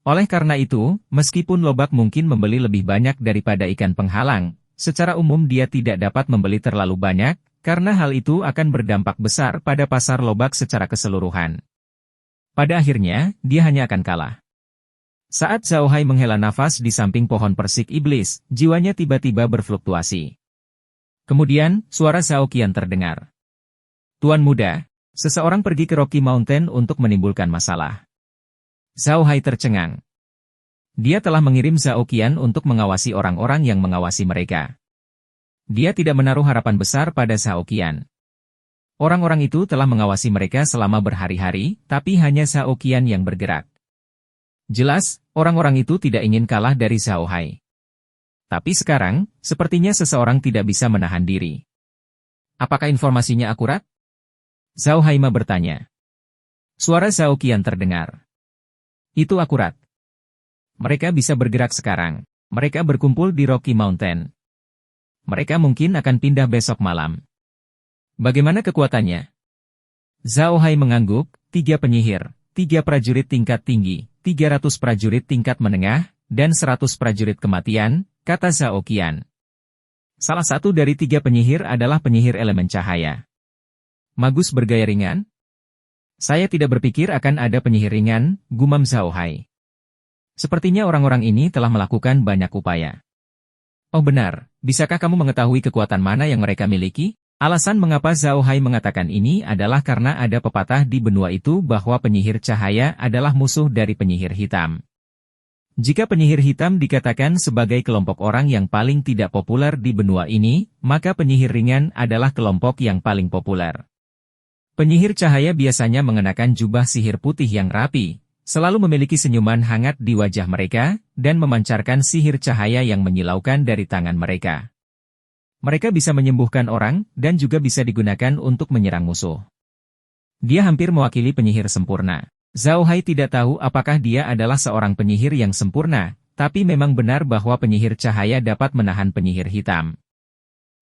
Oleh karena itu, meskipun lobak mungkin membeli lebih banyak daripada ikan penghalang, secara umum dia tidak dapat membeli terlalu banyak, karena hal itu akan berdampak besar pada pasar lobak secara keseluruhan. Pada akhirnya, dia hanya akan kalah. Saat Zhao Hai menghela nafas di samping pohon persik iblis, jiwanya tiba-tiba berfluktuasi. Kemudian, suara Zhao Qian terdengar. Tuan muda, seseorang pergi ke Rocky Mountain untuk menimbulkan masalah. Zhao Hai tercengang. Dia telah mengirim Zhao Qian untuk mengawasi orang-orang yang mengawasi mereka. Dia tidak menaruh harapan besar pada Zhao Qian. Orang-orang itu telah mengawasi mereka selama berhari-hari, tapi hanya Zhao Qian yang bergerak. Jelas, orang-orang itu tidak ingin kalah dari Zhao Hai. Tapi sekarang, sepertinya seseorang tidak bisa menahan diri. Apakah informasinya akurat? Zhao Haima bertanya. Suara Zhao Qian terdengar. Itu akurat. Mereka bisa bergerak sekarang. Mereka berkumpul di Rocky Mountain. Mereka mungkin akan pindah besok malam. Bagaimana kekuatannya? Zhao Hai mengangguk, 3 penyihir, 3 prajurit tingkat tinggi, 300 prajurit tingkat menengah, dan 100 prajurit kematian, kata Zhao Qian. Salah satu dari 3 penyihir adalah penyihir elemen cahaya. Magus bergaya ringan? Saya tidak berpikir akan ada penyihir ringan, gumam Zhao Hai. Sepertinya orang-orang ini telah melakukan banyak upaya. Oh benar, bisakah kamu mengetahui kekuatan mana yang mereka miliki? Alasan mengapa Zhao Hai mengatakan ini adalah karena ada pepatah di benua itu bahwa penyihir cahaya adalah musuh dari penyihir hitam. Jika penyihir hitam dikatakan sebagai kelompok orang yang paling tidak populer di benua ini, maka penyihir ringan adalah kelompok yang paling populer. Penyihir cahaya biasanya mengenakan jubah sihir putih yang rapi, selalu memiliki senyuman hangat di wajah mereka, dan memancarkan sihir cahaya yang menyilaukan dari tangan mereka. Mereka bisa menyembuhkan orang, dan juga bisa digunakan untuk menyerang musuh. Dia hampir mewakili penyihir sempurna. Zhao Hai tidak tahu apakah dia adalah seorang penyihir yang sempurna, tapi memang benar bahwa penyihir cahaya dapat menahan penyihir hitam.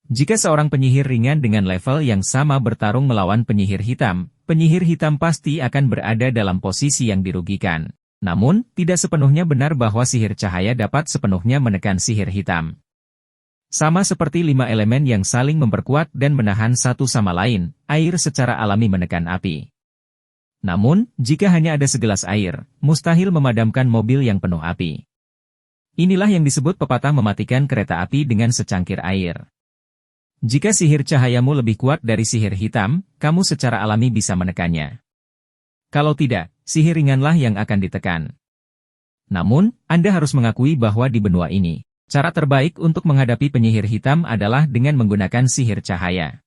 Jika seorang penyihir ringan dengan level yang sama bertarung melawan penyihir hitam pasti akan berada dalam posisi yang dirugikan. Namun, tidak sepenuhnya benar bahwa sihir cahaya dapat sepenuhnya menekan sihir hitam. Sama seperti 5 elemen yang saling memperkuat dan menahan satu sama lain, air secara alami menekan api. Namun, jika hanya ada segelas air, mustahil memadamkan mobil yang penuh api. Inilah yang disebut pepatah mematikan kereta api dengan secangkir air. Jika sihir cahayamu lebih kuat dari sihir hitam, kamu secara alami bisa menekannya. Kalau tidak, sihir ringanlah yang akan ditekan. Namun, Anda harus mengakui bahwa di benua ini, cara terbaik untuk menghadapi penyihir hitam adalah dengan menggunakan sihir cahaya.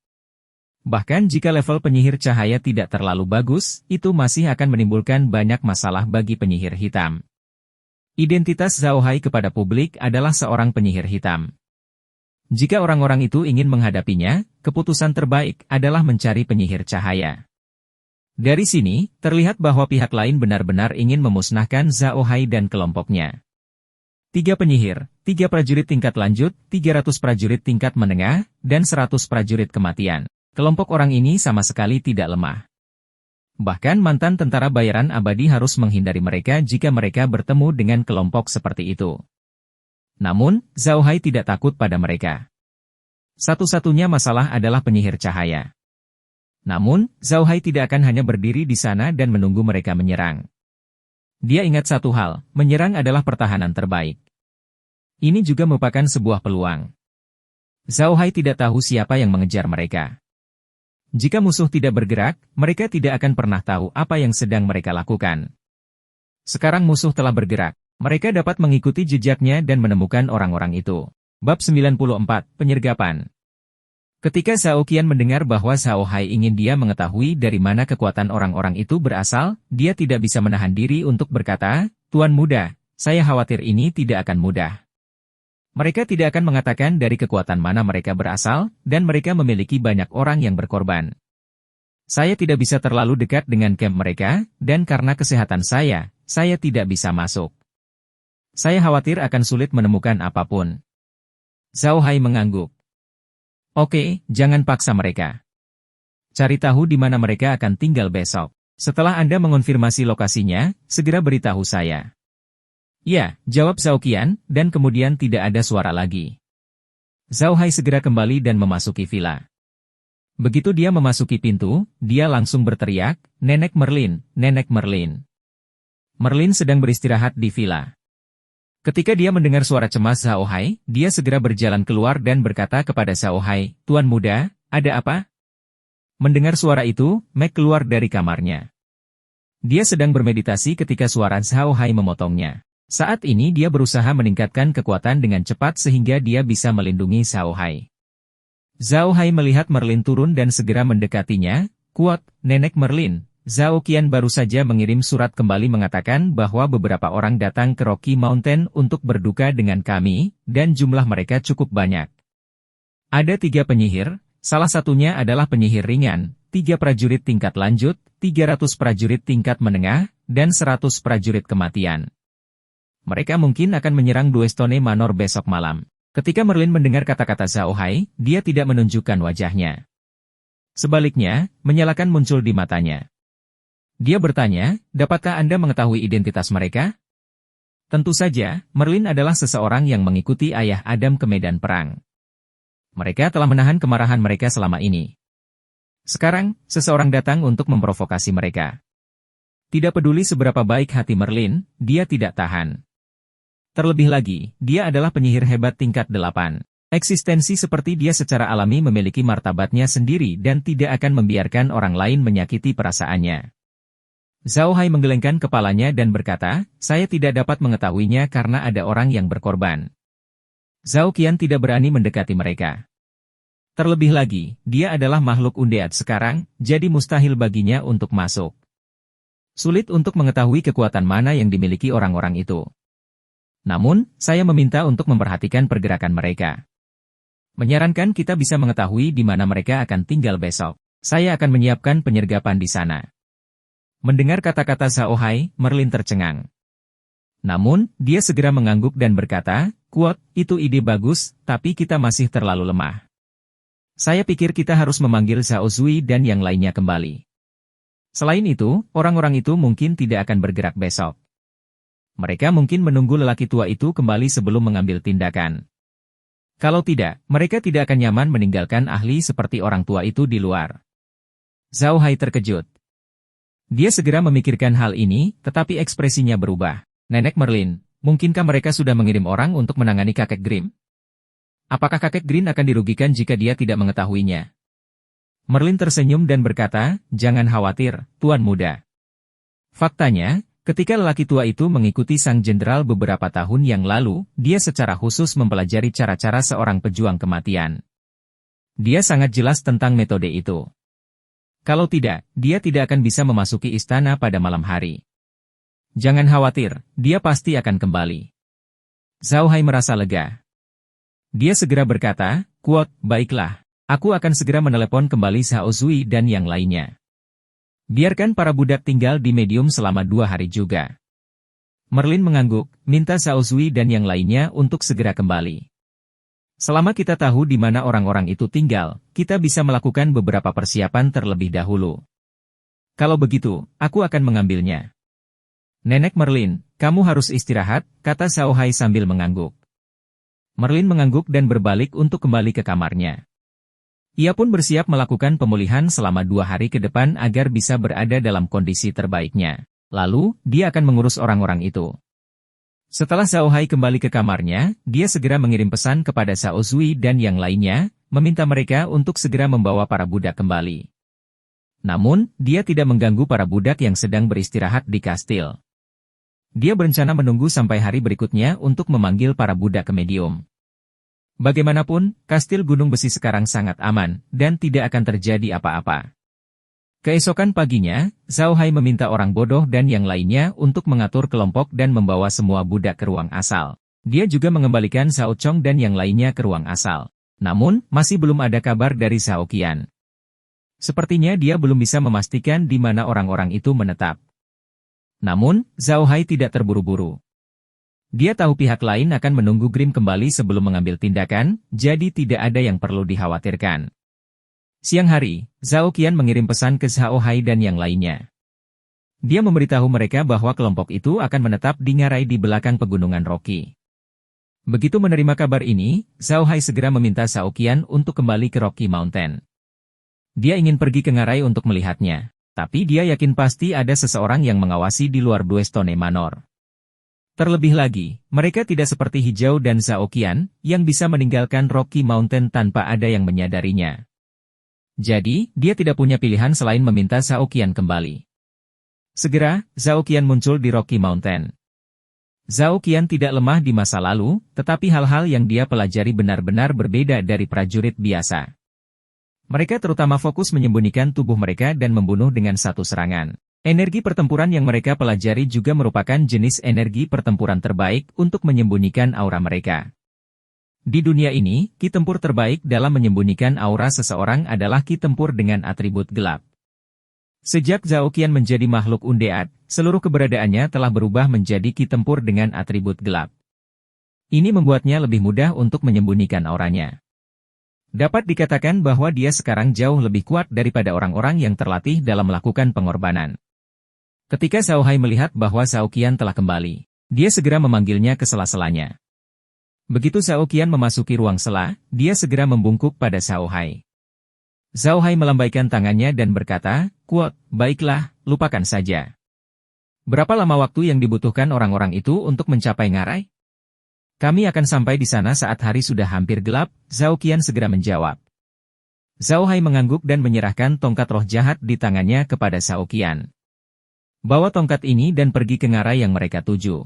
Bahkan jika level penyihir cahaya tidak terlalu bagus, itu masih akan menimbulkan banyak masalah bagi penyihir hitam. Identitas Zhao Hai kepada publik adalah seorang penyihir hitam. Jika orang-orang itu ingin menghadapinya, keputusan terbaik adalah mencari penyihir cahaya. Dari sini, terlihat bahwa pihak lain benar-benar ingin memusnahkan Zhao Hai dan kelompoknya. 3 penyihir, 3 prajurit tingkat lanjut, 300 prajurit tingkat menengah, dan 100 prajurit kematian. Kelompok orang ini sama sekali tidak lemah. Bahkan mantan tentara bayaran abadi harus menghindari mereka jika mereka bertemu dengan kelompok seperti itu. Namun, Zhao Hai tidak takut pada mereka. Satu-satunya masalah adalah penyihir cahaya. Namun, Zhao Hai tidak akan hanya berdiri di sana dan menunggu mereka menyerang. Dia ingat satu hal, menyerang adalah pertahanan terbaik. Ini juga merupakan sebuah peluang. Zhao Hai tidak tahu siapa yang mengejar mereka. Jika musuh tidak bergerak, mereka tidak akan pernah tahu apa yang sedang mereka lakukan. Sekarang musuh telah bergerak, mereka dapat mengikuti jejaknya dan menemukan orang-orang itu. Bab 94, Penyergapan. Ketika Zhao Qian mendengar bahwa Zhao Hai ingin dia mengetahui dari mana kekuatan orang-orang itu berasal, dia tidak bisa menahan diri untuk berkata, "Tuan muda, saya khawatir ini tidak akan mudah." Mereka tidak akan mengatakan dari kekuatan mana mereka berasal, dan mereka memiliki banyak orang yang berkorban. Saya tidak bisa terlalu dekat dengan camp mereka, dan karena kesehatan saya tidak bisa masuk. Saya khawatir akan sulit menemukan apapun. Zhao Hai mengangguk. Oke, jangan paksa mereka. Cari tahu di mana mereka akan tinggal besok. Setelah Anda mengonfirmasi lokasinya, segera beritahu saya. Ya, jawab Zhao Qian, dan kemudian tidak ada suara lagi. Zhao Hai segera kembali dan memasuki villa. Begitu dia memasuki pintu, dia langsung berteriak, "Nenek Merlin, Nenek Merlin." Merlin sedang beristirahat di villa. Ketika dia mendengar suara cemas Zhao Hai, dia segera berjalan keluar dan berkata kepada Zhao Hai, "Tuan muda, ada apa?" Mendengar suara itu, Meg keluar dari kamarnya. Dia sedang bermeditasi ketika suara Zhao Hai memotongnya. Saat ini dia berusaha meningkatkan kekuatan dengan cepat sehingga dia bisa melindungi Zhao Hai. Zhao Hai melihat Merlin turun dan segera mendekatinya, "Kuat, Nenek Merlin. Zhao Qian baru saja mengirim surat kembali mengatakan bahwa beberapa orang datang ke Rocky Mountain untuk berduka dengan kami, dan jumlah mereka cukup banyak. Ada 3 penyihir, salah satunya adalah penyihir ringan, 3 prajurit tingkat lanjut, 300 prajurit tingkat menengah, dan 100 prajurit kematian. Mereka mungkin akan menyerang Bluestone Manor besok malam." Ketika Merlin mendengar kata-kata Zhao Hai, dia tidak menunjukkan wajahnya. Sebaliknya, menyalakan muncul di matanya. Dia bertanya, "Dapatkah Anda mengetahui identitas mereka?" Tentu saja, Merlin adalah seseorang yang mengikuti ayah Adam ke medan perang. Mereka telah menahan kemarahan mereka selama ini. Sekarang, seseorang datang untuk memprovokasi mereka. Tidak peduli seberapa baik hati Merlin, dia tidak tahan. Terlebih lagi, dia adalah penyihir hebat tingkat 8. Eksistensi seperti dia secara alami memiliki martabatnya sendiri dan tidak akan membiarkan orang lain menyakiti perasaannya. Zhao Hai menggelengkan kepalanya dan berkata, "Saya tidak dapat mengetahuinya karena ada orang yang berkorban." Zhao Qian tidak berani mendekati mereka. Terlebih lagi, dia adalah makhluk undead sekarang, jadi mustahil baginya untuk masuk. Sulit untuk mengetahui kekuatan mana yang dimiliki orang-orang itu. Namun, saya meminta untuk memperhatikan pergerakan mereka. Menyarankan kita bisa mengetahui di mana mereka akan tinggal besok. Saya akan menyiapkan penyergapan di sana. Mendengar kata-kata Zhao Hai, Merlin tercengang. Namun, dia segera mengangguk dan berkata, "Kuat, itu ide bagus, tapi kita masih terlalu lemah. Saya pikir kita harus memanggil Zhao Zui dan yang lainnya kembali. Selain itu, orang-orang itu mungkin tidak akan bergerak besok. Mereka mungkin menunggu lelaki tua itu kembali sebelum mengambil tindakan. Kalau tidak, mereka tidak akan nyaman meninggalkan ahli seperti orang tua itu di luar." Zhao Hai terkejut. Dia segera memikirkan hal ini, tetapi ekspresinya berubah. "Nenek Merlin, mungkinkah mereka sudah mengirim orang untuk menangani kakek Grimm? Apakah kakek Grimm akan dirugikan jika dia tidak mengetahuinya?" Merlin tersenyum dan berkata, "Jangan khawatir, Tuan Muda. Faktanya, ketika lelaki tua itu mengikuti sang jenderal beberapa tahun yang lalu, dia secara khusus mempelajari cara-cara seorang pejuang kematian. Dia sangat jelas tentang metode itu. Kalau tidak, dia tidak akan bisa memasuki istana pada malam hari. Jangan khawatir, dia pasti akan kembali." Zhao Hai merasa lega. Dia segera berkata, "Kuat, baiklah. Aku akan segera menelepon kembali Zhao Zui dan yang lainnya." Biarkan para budak tinggal di medium selama 2 hari juga. Merlin mengangguk, minta Xiao Zui dan yang lainnya untuk segera kembali. Selama kita tahu di mana orang-orang itu tinggal, kita bisa melakukan beberapa persiapan terlebih dahulu. Kalau begitu, aku akan mengambilnya. Nenek Merlin, kamu harus istirahat, kata Xiao Hai sambil mengangguk. Merlin mengangguk dan berbalik untuk kembali ke kamarnya. Ia pun bersiap melakukan pemulihan selama 2 hari ke depan agar bisa berada dalam kondisi terbaiknya. Lalu, dia akan mengurus orang-orang itu. Setelah Xiao Hai kembali ke kamarnya, dia segera mengirim pesan kepada Xiao Zui dan yang lainnya, meminta mereka untuk segera membawa para budak kembali. Namun, dia tidak mengganggu para budak yang sedang beristirahat di kastil. Dia berencana menunggu sampai hari berikutnya untuk memanggil para budak ke medium. Bagaimanapun, kastil Gunung Besi sekarang sangat aman, dan tidak akan terjadi apa-apa. Keesokan paginya, Xiao Hai meminta orang bodoh dan yang lainnya untuk mengatur kelompok dan membawa semua budak ke ruang asal. Dia juga mengembalikan Xiao Chong dan yang lainnya ke ruang asal. Namun, masih belum ada kabar dari Xiao Qian. Sepertinya dia belum bisa memastikan di mana orang-orang itu menetap. Namun, Xiao Hai tidak terburu-buru. Dia tahu pihak lain akan menunggu Grim kembali sebelum mengambil tindakan, jadi tidak ada yang perlu dikhawatirkan. Siang hari, Xiao Qian mengirim pesan ke Xiao Hai dan yang lainnya. Dia memberitahu mereka bahwa kelompok itu akan menetap di ngarai di belakang pegunungan Rocky. Begitu menerima kabar ini, Xiao Hai segera meminta Xiao Qian untuk kembali ke Rocky Mountain. Dia ingin pergi ke ngarai untuk melihatnya, tapi dia yakin pasti ada seseorang yang mengawasi di luar Bluestone Manor. Terlebih lagi, mereka tidak seperti Hijau dan Xiao Qian, yang bisa meninggalkan Rocky Mountain tanpa ada yang menyadarinya. Jadi, dia tidak punya pilihan selain meminta Xiao Qian kembali. Segera, Xiao Qian muncul di Rocky Mountain. Xiao Qian tidak lemah di masa lalu, tetapi hal-hal yang dia pelajari benar-benar berbeda dari prajurit biasa. Mereka terutama fokus menyembunyikan tubuh mereka dan membunuh dengan satu serangan. Energi pertempuran yang mereka pelajari juga merupakan jenis energi pertempuran terbaik untuk menyembunyikan aura mereka. Di dunia ini, ki tempur terbaik dalam menyembunyikan aura seseorang adalah ki tempur dengan atribut gelap. Sejak Xiao Qian menjadi makhluk undead, seluruh keberadaannya telah berubah menjadi ki tempur dengan atribut gelap. Ini membuatnya lebih mudah untuk menyembunyikan auranya. Dapat dikatakan bahwa dia sekarang jauh lebih kuat daripada orang-orang yang terlatih dalam melakukan pengorbanan. Ketika Xiao Hai melihat bahwa Xiao Qian telah kembali, dia segera memanggilnya ke sela-selanya. Begitu Xiao Qian memasuki ruang sela, dia segera membungkuk pada Xiao Hai. Xiao Hai melambaikan tangannya dan berkata, "Kuat, baiklah, lupakan saja." Berapa lama waktu yang dibutuhkan orang-orang itu untuk mencapai ngarai? Kami akan sampai di sana saat hari sudah hampir gelap, Xiao Qian segera menjawab. Xiao Hai mengangguk dan menyerahkan tongkat roh jahat di tangannya kepada Xiao Qian. Bawa tongkat ini dan pergi ke ngarai yang mereka tuju.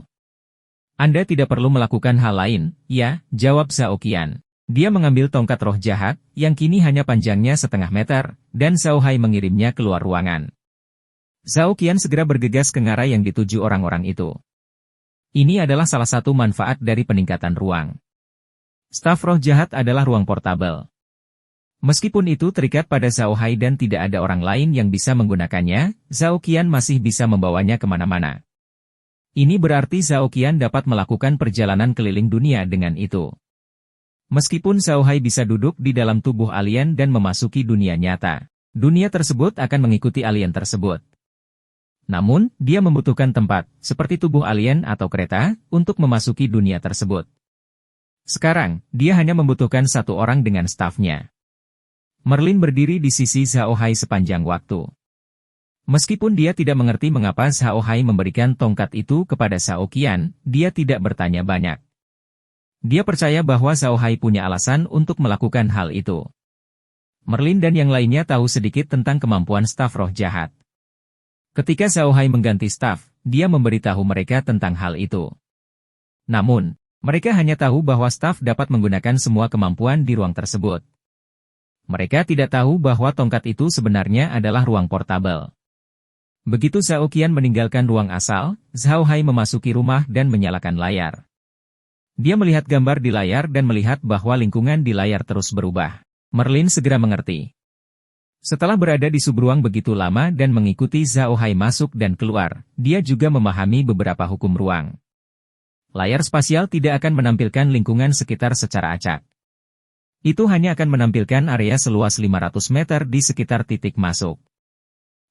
Anda tidak perlu melakukan hal lain, ya, jawab Xiao Qian. Dia mengambil tongkat roh jahat, yang kini hanya panjangnya setengah meter, dan Xiao Hai mengirimnya keluar ruangan. Xiao Qian segera bergegas ke ngarai yang dituju orang-orang itu. Ini adalah salah satu manfaat dari peningkatan ruang. Staf roh jahat adalah ruang portabel. Meskipun itu terikat pada Xiao Hai dan tidak ada orang lain yang bisa menggunakannya, Xiao Qian masih bisa membawanya kemana-mana. Ini berarti Xiao Qian dapat melakukan perjalanan keliling dunia dengan itu. Meskipun Xiao Hai bisa duduk di dalam tubuh alien dan memasuki dunia nyata, dunia tersebut akan mengikuti alien tersebut. Namun, dia membutuhkan tempat, seperti tubuh alien atau kereta, untuk memasuki dunia tersebut. Sekarang, dia hanya membutuhkan satu orang dengan stafnya. Merlin berdiri di sisi Xiao Hai sepanjang waktu. Meskipun dia tidak mengerti mengapa Xiao Hai memberikan tongkat itu kepada Xiao Qian, dia tidak bertanya banyak. Dia percaya bahwa Xiao Hai punya alasan untuk melakukan hal itu. Merlin dan yang lainnya tahu sedikit tentang kemampuan staf roh jahat. Ketika Xiao Hai mengganti staf, dia memberitahu mereka tentang hal itu. Namun, mereka hanya tahu bahwa staf dapat menggunakan semua kemampuan di ruang tersebut. Mereka tidak tahu bahwa tongkat itu sebenarnya adalah ruang portabel. Begitu Xiao Qian meninggalkan ruang asal, Xiao Hai memasuki rumah dan menyalakan layar. Dia melihat gambar di layar dan melihat bahwa lingkungan di layar terus berubah. Merlin segera mengerti. Setelah berada di Subruang begitu lama dan mengikuti Zhao Hai masuk dan keluar, dia juga memahami beberapa hukum ruang. Layar spasial tidak akan menampilkan lingkungan sekitar secara acak. Itu hanya akan menampilkan area seluas 500 meter di sekitar titik masuk.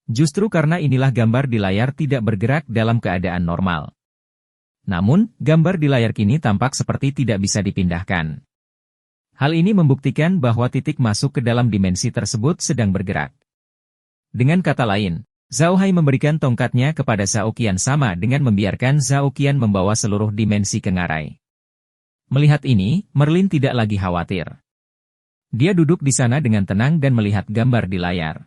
Justru karena inilah gambar di layar tidak bergerak dalam keadaan normal. Namun, gambar di layar kini tampak seperti tidak bisa dipindahkan. Hal ini membuktikan bahwa titik masuk ke dalam dimensi tersebut sedang bergerak. Dengan kata lain, Zhao Hai memberikan tongkatnya kepada Zhao Qian sama dengan membiarkan Zhao Qian membawa seluruh dimensi ke ngarai. Melihat ini, Merlin tidak lagi khawatir. Dia duduk di sana dengan tenang dan melihat gambar di layar.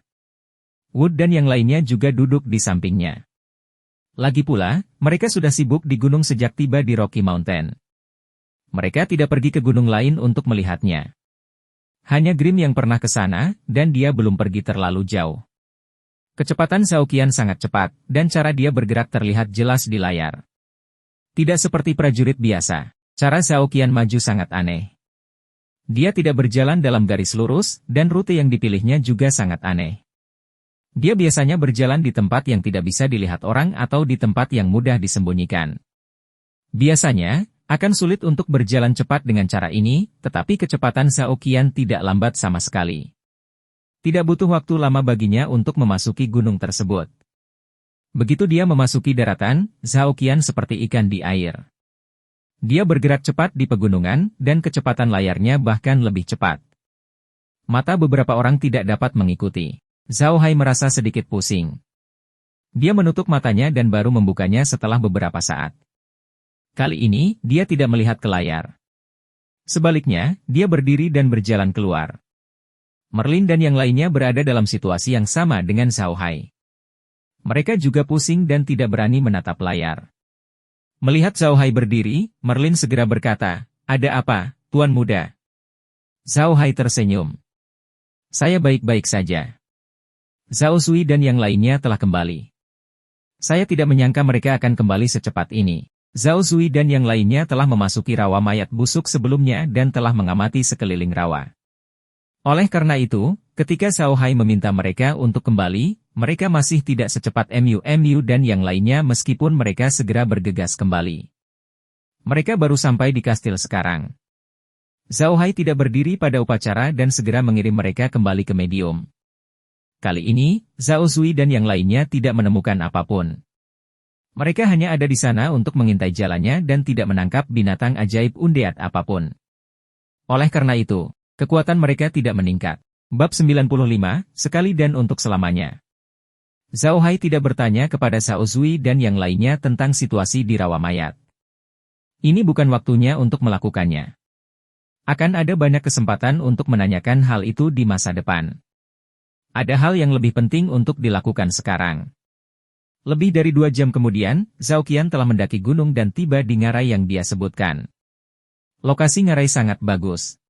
Wood dan yang lainnya juga duduk di sampingnya. Lagi pula, mereka sudah sibuk di gunung sejak tiba di Rocky Mountain. Mereka tidak pergi ke gunung lain untuk melihatnya. Hanya Grim yang pernah ke sana, dan dia belum pergi terlalu jauh. Kecepatan Zhao Qian sangat cepat, dan cara dia bergerak terlihat jelas di layar. Tidak seperti prajurit biasa, cara Zhao Qian maju sangat aneh. Dia tidak berjalan dalam garis lurus, dan rute yang dipilihnya juga sangat aneh. Dia biasanya berjalan di tempat yang tidak bisa dilihat orang atau di tempat yang mudah disembunyikan. Biasanya, akan sulit untuk berjalan cepat dengan cara ini, tetapi kecepatan Zhao Qian tidak lambat sama sekali. Tidak butuh waktu lama baginya untuk memasuki gunung tersebut. Begitu dia memasuki daratan, Zhao Qian seperti ikan di air. Dia bergerak cepat di pegunungan, dan kecepatan layarnya bahkan lebih cepat. Mata beberapa orang tidak dapat mengikuti. Zhao Hai merasa sedikit pusing. Dia menutup matanya dan baru membukanya setelah beberapa saat. Kali ini, dia tidak melihat ke layar. Sebaliknya, dia berdiri dan berjalan keluar. Merlin dan yang lainnya berada dalam situasi yang sama dengan Zhao Hai. Mereka juga pusing dan tidak berani menatap layar. Melihat Zhao Hai berdiri, Merlin segera berkata, "Ada apa, Tuan Muda?" Zhao Hai tersenyum. "Saya baik-baik saja. Zhao Sui dan yang lainnya telah kembali. Saya tidak menyangka mereka akan kembali secepat ini." Zhao Sui dan yang lainnya telah memasuki rawa mayat busuk sebelumnya dan telah mengamati sekeliling rawa. Oleh karena itu, ketika Zhao Hai meminta mereka untuk kembali, mereka masih tidak secepat MU dan yang lainnya meskipun mereka segera bergegas kembali. Mereka baru sampai di kastil sekarang. Zhao Hai tidak berdiri pada upacara dan segera mengirim mereka kembali ke medium. Kali ini, Zhao Sui dan yang lainnya tidak menemukan apapun. Mereka hanya ada di sana untuk mengintai jalannya dan tidak menangkap binatang ajaib undead apapun. Oleh karena itu, kekuatan mereka tidak meningkat. Bab 95, sekali dan untuk selamanya. Zhao Hai tidak bertanya kepada Zhao Sui dan yang lainnya tentang situasi di rawa mayat. Ini bukan waktunya untuk melakukannya. Akan ada banyak kesempatan untuk menanyakan hal itu di masa depan. Ada hal yang lebih penting untuk dilakukan sekarang. Lebih dari 2 jam kemudian, Zhao Qian telah mendaki gunung dan tiba di ngarai yang dia sebutkan. Lokasi ngarai sangat bagus.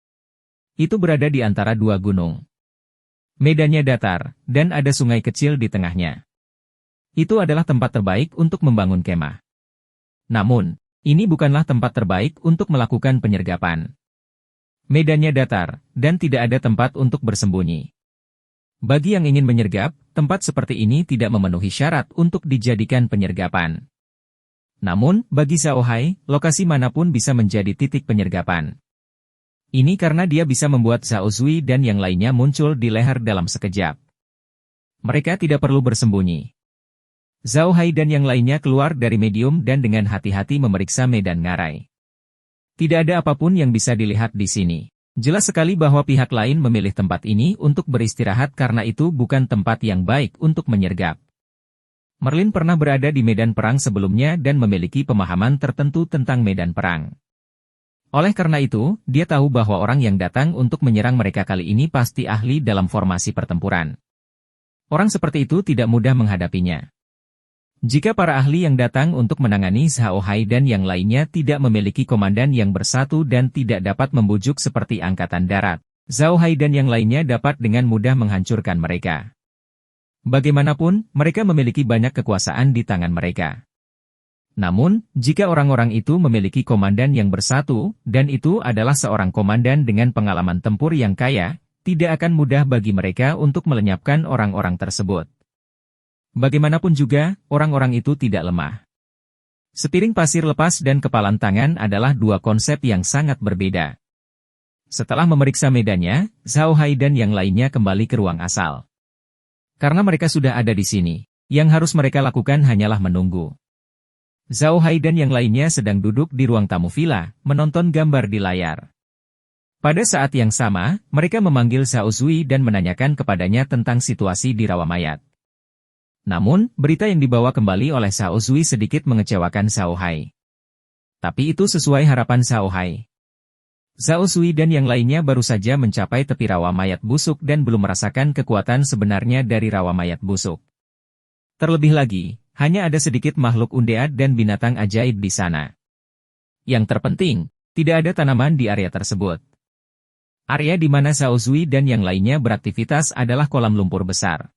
Itu berada di antara 2 gunung. Medannya datar, dan ada sungai kecil di tengahnya. Itu adalah tempat terbaik untuk membangun kemah. Namun, ini bukanlah tempat terbaik untuk melakukan penyergapan. Medannya datar, dan tidak ada tempat untuk bersembunyi. Bagi yang ingin menyergap, tempat seperti ini tidak memenuhi syarat untuk dijadikan penyergapan. Namun, bagi Zhao Hai, lokasi manapun bisa menjadi titik penyergapan. Ini karena dia bisa membuat Zhao Sui dan yang lainnya muncul di leher dalam sekejap. Mereka tidak perlu bersembunyi. Zhao Hai dan yang lainnya keluar dari medium dan dengan hati-hati memeriksa medan ngarai. Tidak ada apapun yang bisa dilihat di sini. Jelas sekali bahwa pihak lain memilih tempat ini untuk beristirahat karena itu bukan tempat yang baik untuk menyergap. Merlin pernah berada di medan perang sebelumnya dan memiliki pemahaman tertentu tentang medan perang. Oleh karena itu, dia tahu bahwa orang yang datang untuk menyerang mereka kali ini pasti ahli dalam formasi pertempuran. Orang seperti itu tidak mudah menghadapinya. Jika para ahli yang datang untuk menangani Zhao Hai dan yang lainnya tidak memiliki komandan yang bersatu dan tidak dapat membujuk seperti Angkatan Darat, Zhao Hai dan yang lainnya dapat dengan mudah menghancurkan mereka. Bagaimanapun, mereka memiliki banyak kekuasaan di tangan mereka. Namun, jika orang-orang itu memiliki komandan yang bersatu, dan itu adalah seorang komandan dengan pengalaman tempur yang kaya, tidak akan mudah bagi mereka untuk melenyapkan orang-orang tersebut. Bagaimanapun juga, orang-orang itu tidak lemah. Sepiring pasir lepas dan kepalan tangan adalah dua konsep yang sangat berbeda. Setelah memeriksa medannya, Zhao Hai dan yang lainnya kembali ke ruang asal. Karena mereka sudah ada di sini, yang harus mereka lakukan hanyalah menunggu. Zhao Hai dan yang lainnya sedang duduk di ruang tamu villa, menonton gambar di layar. Pada saat yang sama, mereka memanggil Xiao Zui dan menanyakan kepadanya tentang situasi di rawa mayat. Namun, berita yang dibawa kembali oleh Xiao Zui sedikit mengecewakan Zhao Hai. Tapi itu sesuai harapan Zhao Hai. Xiao Zui dan yang lainnya baru saja mencapai tepi rawa mayat busuk dan belum merasakan kekuatan sebenarnya dari rawa mayat busuk. Terlebih lagi, hanya ada sedikit makhluk undead dan binatang ajaib di sana. Yang terpenting, tidak ada tanaman di area tersebut. Area di mana Xiao Zui dan yang lainnya beraktivitas adalah kolam lumpur besar.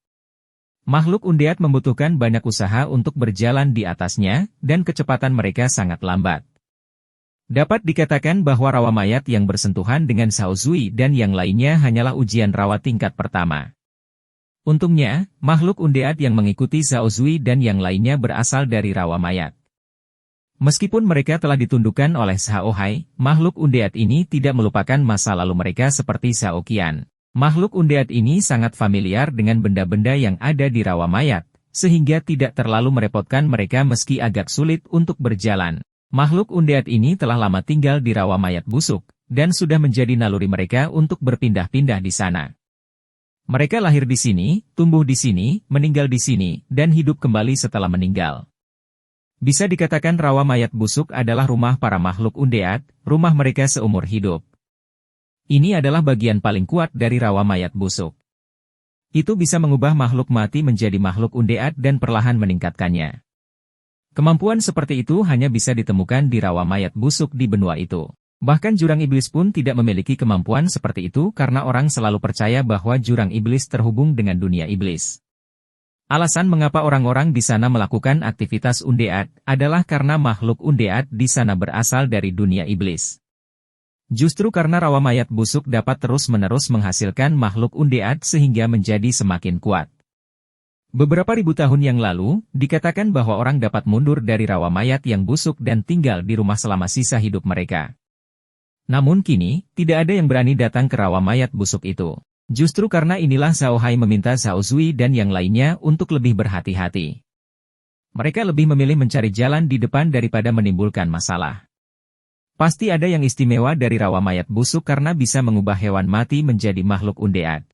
Makhluk undead membutuhkan banyak usaha untuk berjalan di atasnya, dan kecepatan mereka sangat lambat. Dapat dikatakan bahwa rawa mayat yang bersentuhan dengan Xiao Zui dan yang lainnya hanyalah ujian rawa tingkat pertama. Untungnya, makhluk undead yang mengikuti Xiao Zui dan yang lainnya berasal dari rawa mayat. Meskipun mereka telah ditundukkan oleh Xiao Hai, makhluk undead ini tidak melupakan masa lalu mereka seperti Xiao Qian. Makhluk undead ini sangat familiar dengan benda-benda yang ada di rawa mayat, sehingga tidak terlalu merepotkan mereka meski agak sulit untuk berjalan. Makhluk undead ini telah lama tinggal di rawa mayat busuk, dan sudah menjadi naluri mereka untuk berpindah-pindah di sana. Mereka lahir di sini, tumbuh di sini, meninggal di sini, dan hidup kembali setelah meninggal. Bisa dikatakan rawa mayat busuk adalah rumah para makhluk undead, rumah mereka seumur hidup. Ini adalah bagian paling kuat dari rawa mayat busuk. Itu bisa mengubah makhluk mati menjadi makhluk undead dan perlahan meningkatkannya. Kemampuan seperti itu hanya bisa ditemukan di rawa mayat busuk di benua itu. Bahkan jurang iblis pun tidak memiliki kemampuan seperti itu karena orang selalu percaya bahwa jurang iblis terhubung dengan dunia iblis. Alasan mengapa orang-orang di sana melakukan aktivitas undead adalah karena makhluk undead di sana berasal dari dunia iblis. Justru karena rawa mayat busuk dapat terus-menerus menghasilkan makhluk undead sehingga menjadi semakin kuat. Beberapa ribu tahun yang lalu, dikatakan bahwa orang dapat mundur dari rawa mayat yang busuk dan tinggal di rumah selama sisa hidup mereka. Namun kini, tidak ada yang berani datang ke rawa mayat busuk itu. Justru karena inilah Zhao Hai meminta Xiao Zui dan yang lainnya untuk lebih berhati-hati. Mereka lebih memilih mencari jalan di depan daripada menimbulkan masalah. Pasti ada yang istimewa dari rawa mayat busuk karena bisa mengubah hewan mati menjadi makhluk undead.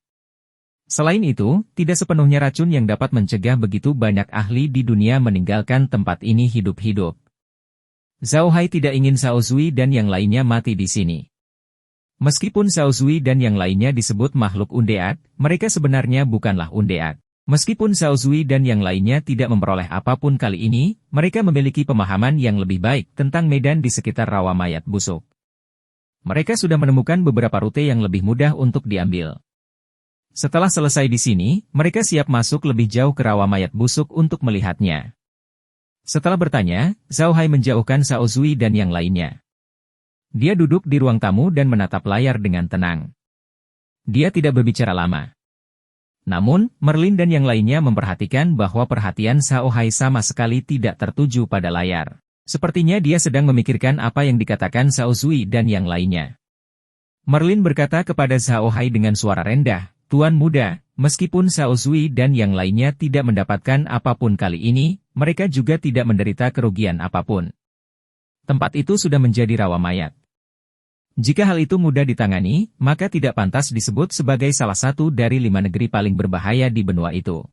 Selain itu, tidak sepenuhnya racun yang dapat mencegah begitu banyak ahli di dunia meninggalkan tempat ini hidup-hidup. Zhao Hai tidak ingin Xiao Zui dan yang lainnya mati di sini. Meskipun Xiao Zui dan yang lainnya disebut makhluk undead, mereka sebenarnya bukanlah undead. Meskipun Xiao Zui dan yang lainnya tidak memperoleh apapun kali ini, mereka memiliki pemahaman yang lebih baik tentang medan di sekitar rawa mayat busuk. Mereka sudah menemukan beberapa rute yang lebih mudah untuk diambil. Setelah selesai di sini, mereka siap masuk lebih jauh ke rawa mayat busuk untuk melihatnya. Setelah bertanya, Zhao Hai menjauhkan Xiao Zui dan yang lainnya. Dia duduk di ruang tamu dan menatap layar dengan tenang. Dia tidak berbicara lama. Namun, Merlin dan yang lainnya memperhatikan bahwa perhatian Xiao Hai sama sekali tidak tertuju pada layar. Sepertinya dia sedang memikirkan apa yang dikatakan Xiao Zui dan yang lainnya. Merlin berkata kepada Xiao Hai dengan suara rendah, "Tuan muda, meskipun Xiao Zui dan yang lainnya tidak mendapatkan apapun kali ini, mereka juga tidak menderita kerugian apapun. Tempat itu sudah menjadi rawa mayat. Jika hal itu mudah ditangani, maka tidak pantas disebut sebagai salah satu dari 5 negeri paling berbahaya di benua itu."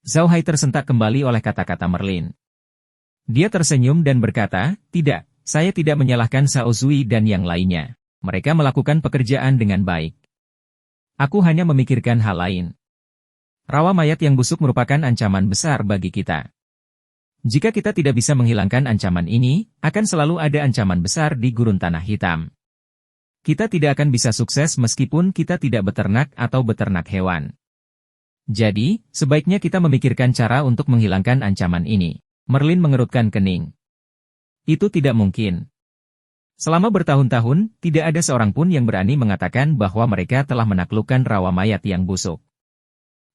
Zhao Hai tersentak kembali oleh kata-kata Merlin. Dia tersenyum dan berkata, "Tidak, saya tidak menyalahkan Xiao Zui dan yang lainnya. Mereka melakukan pekerjaan dengan baik. Aku hanya memikirkan hal lain. Rawa mayat yang busuk merupakan ancaman besar bagi kita. Jika kita tidak bisa menghilangkan ancaman ini, akan selalu ada ancaman besar di gurun tanah hitam. Kita tidak akan bisa sukses meskipun kita tidak beternak atau beternak hewan. Jadi, sebaiknya kita memikirkan cara untuk menghilangkan ancaman ini." Merlin mengerutkan kening. "Itu tidak mungkin. Selama bertahun-tahun, tidak ada seorang pun yang berani mengatakan bahwa mereka telah menaklukkan rawa mayat yang busuk.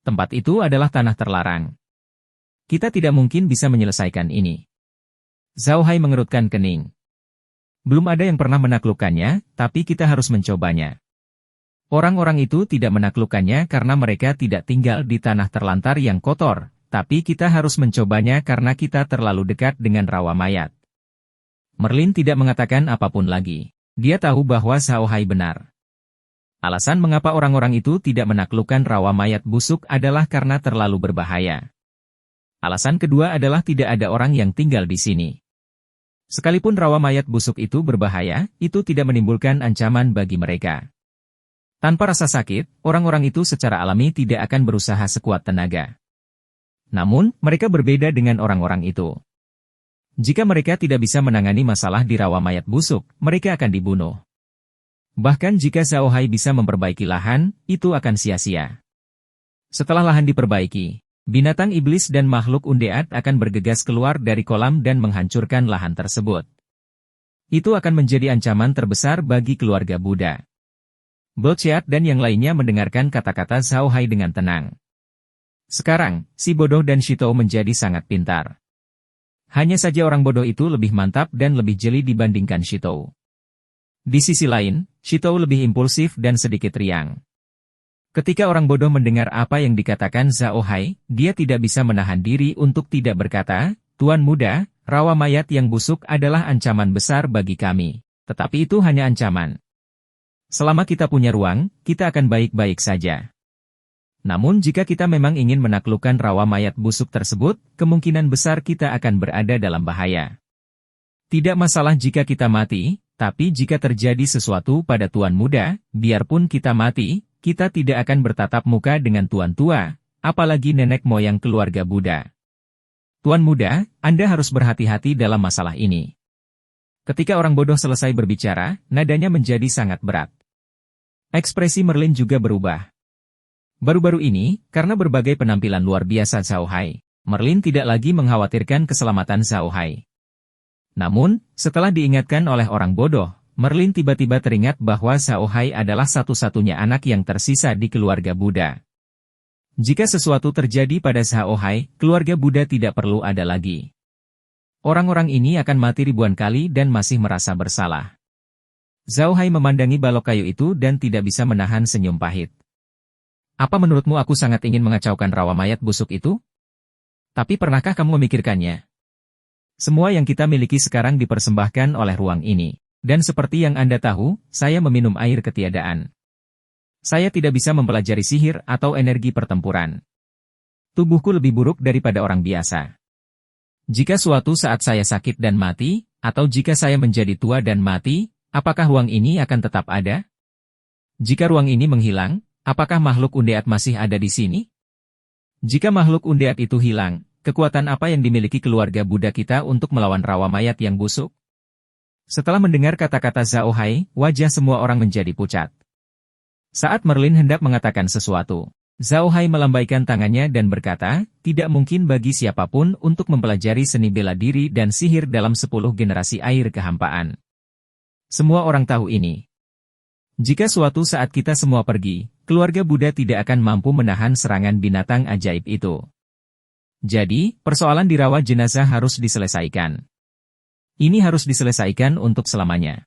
Tempat itu adalah tanah terlarang. Kita tidak mungkin bisa menyelesaikan ini. Zhao Hai mengerutkan kening. Belum ada yang pernah menaklukkannya, tapi kita harus mencobanya. Orang-orang itu tidak menaklukkannya karena mereka tidak tinggal di tanah terlantar yang kotor, tapi kita harus mencobanya karena kita terlalu dekat dengan rawa mayat. Merlin tidak mengatakan apapun lagi. Dia tahu bahwa Zhao Hai benar. Alasan mengapa orang-orang itu tidak menaklukkan rawa mayat busuk adalah karena terlalu berbahaya. Alasan kedua adalah tidak ada orang yang tinggal di sini. Sekalipun rawa mayat busuk itu berbahaya, itu tidak menimbulkan ancaman bagi mereka. Tanpa rasa sakit, orang-orang itu secara alami tidak akan berusaha sekuat tenaga. Namun, mereka berbeda dengan orang-orang itu. Jika mereka tidak bisa menangani masalah di rawa mayat busuk, mereka akan dibunuh. Bahkan jika Zhao Hai bisa memperbaiki lahan, itu akan sia-sia. Setelah lahan diperbaiki, binatang iblis dan makhluk undead akan bergegas keluar dari kolam dan menghancurkan lahan tersebut. Itu akan menjadi ancaman terbesar bagi keluarga Buddha. Bolcheat dan yang lainnya mendengarkan kata-kata Zhao Hai dengan tenang. Sekarang, si bodoh dan Shitou menjadi sangat pintar. Hanya saja orang bodoh itu lebih mantap dan lebih jeli dibandingkan Shitou. Di sisi lain, Shitou lebih impulsif dan sedikit riang. Ketika orang bodoh mendengar apa yang dikatakan Zhao Hai, dia tidak bisa menahan diri untuk tidak berkata, "Tuan muda, rawa mayat yang busuk adalah ancaman besar bagi kami. Tetapi itu hanya ancaman. Selama kita punya ruang, kita akan baik-baik saja. Namun jika kita memang ingin menaklukkan rawa mayat busuk tersebut, kemungkinan besar kita akan berada dalam bahaya. Tidak masalah jika kita mati, tapi jika terjadi sesuatu pada tuan muda, biarpun kita mati, kita tidak akan bertatap muka dengan tuan tua, apalagi nenek moyang keluarga Buddha. Tuan muda, Anda harus berhati-hati dalam masalah ini." Ketika orang bodoh selesai berbicara, nadanya menjadi sangat berat. Ekspresi Merlin juga berubah. Baru-baru ini, karena berbagai penampilan luar biasa Zhao Hai, Merlin tidak lagi mengkhawatirkan keselamatan Zhao Hai. Namun, setelah diingatkan oleh orang bodoh, Merlin tiba-tiba teringat bahwa Zhao Hai adalah satu-satunya anak yang tersisa di keluarga Buddha. Jika sesuatu terjadi pada Zhao Hai, keluarga Buddha tidak perlu ada lagi. Orang-orang ini akan mati ribuan kali dan masih merasa bersalah. Zhao Hai memandangi balok kayu itu dan tidak bisa menahan senyum pahit. Apa menurutmu aku sangat ingin mengacaukan rawa mayat busuk itu? Tapi pernahkah kamu memikirkannya? Semua yang kita miliki sekarang dipersembahkan oleh ruang ini. Dan seperti yang Anda tahu, saya meminum air ketiadaan. Saya tidak bisa mempelajari sihir atau energi pertempuran. Tubuhku lebih buruk daripada orang biasa. Jika suatu saat saya sakit dan mati, atau jika saya menjadi tua dan mati, apakah ruang ini akan tetap ada? Jika ruang ini menghilang, apakah makhluk undead masih ada di sini? Jika makhluk undead itu hilang, kekuatan apa yang dimiliki keluarga Buddha kita untuk melawan rawa mayat yang busuk? Setelah mendengar kata-kata Zhao Hai, wajah semua orang menjadi pucat. Saat Merlin hendak mengatakan sesuatu, Zhao Hai melambaikan tangannya dan berkata, tidak mungkin bagi siapapun untuk mempelajari seni bela diri dan sihir dalam 10 generasi air kehampaan. Semua orang tahu ini. Jika suatu saat kita semua pergi, keluarga Buddha tidak akan mampu menahan serangan binatang ajaib itu. Jadi, persoalan di rawa jenazah harus diselesaikan. Ini harus diselesaikan untuk selamanya.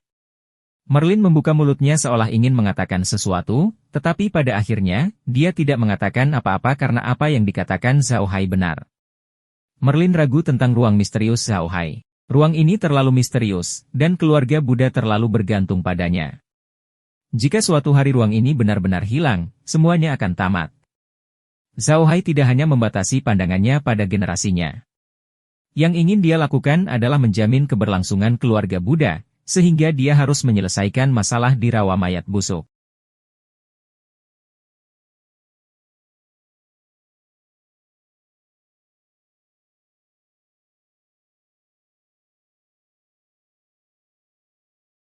Merlin membuka mulutnya seolah ingin mengatakan sesuatu, tetapi pada akhirnya, dia tidak mengatakan apa-apa karena apa yang dikatakan Zhao Hai benar. Merlin ragu tentang ruang misterius Zhao Hai. Ruang ini terlalu misterius, dan keluarga Buddha terlalu bergantung padanya. Jika suatu hari ruang ini benar-benar hilang, semuanya akan tamat. Zhao Hai tidak hanya membatasi pandangannya pada generasinya. Yang ingin dia lakukan adalah menjamin keberlangsungan keluarga Buddha, sehingga dia harus menyelesaikan masalah di rawa mayat busuk.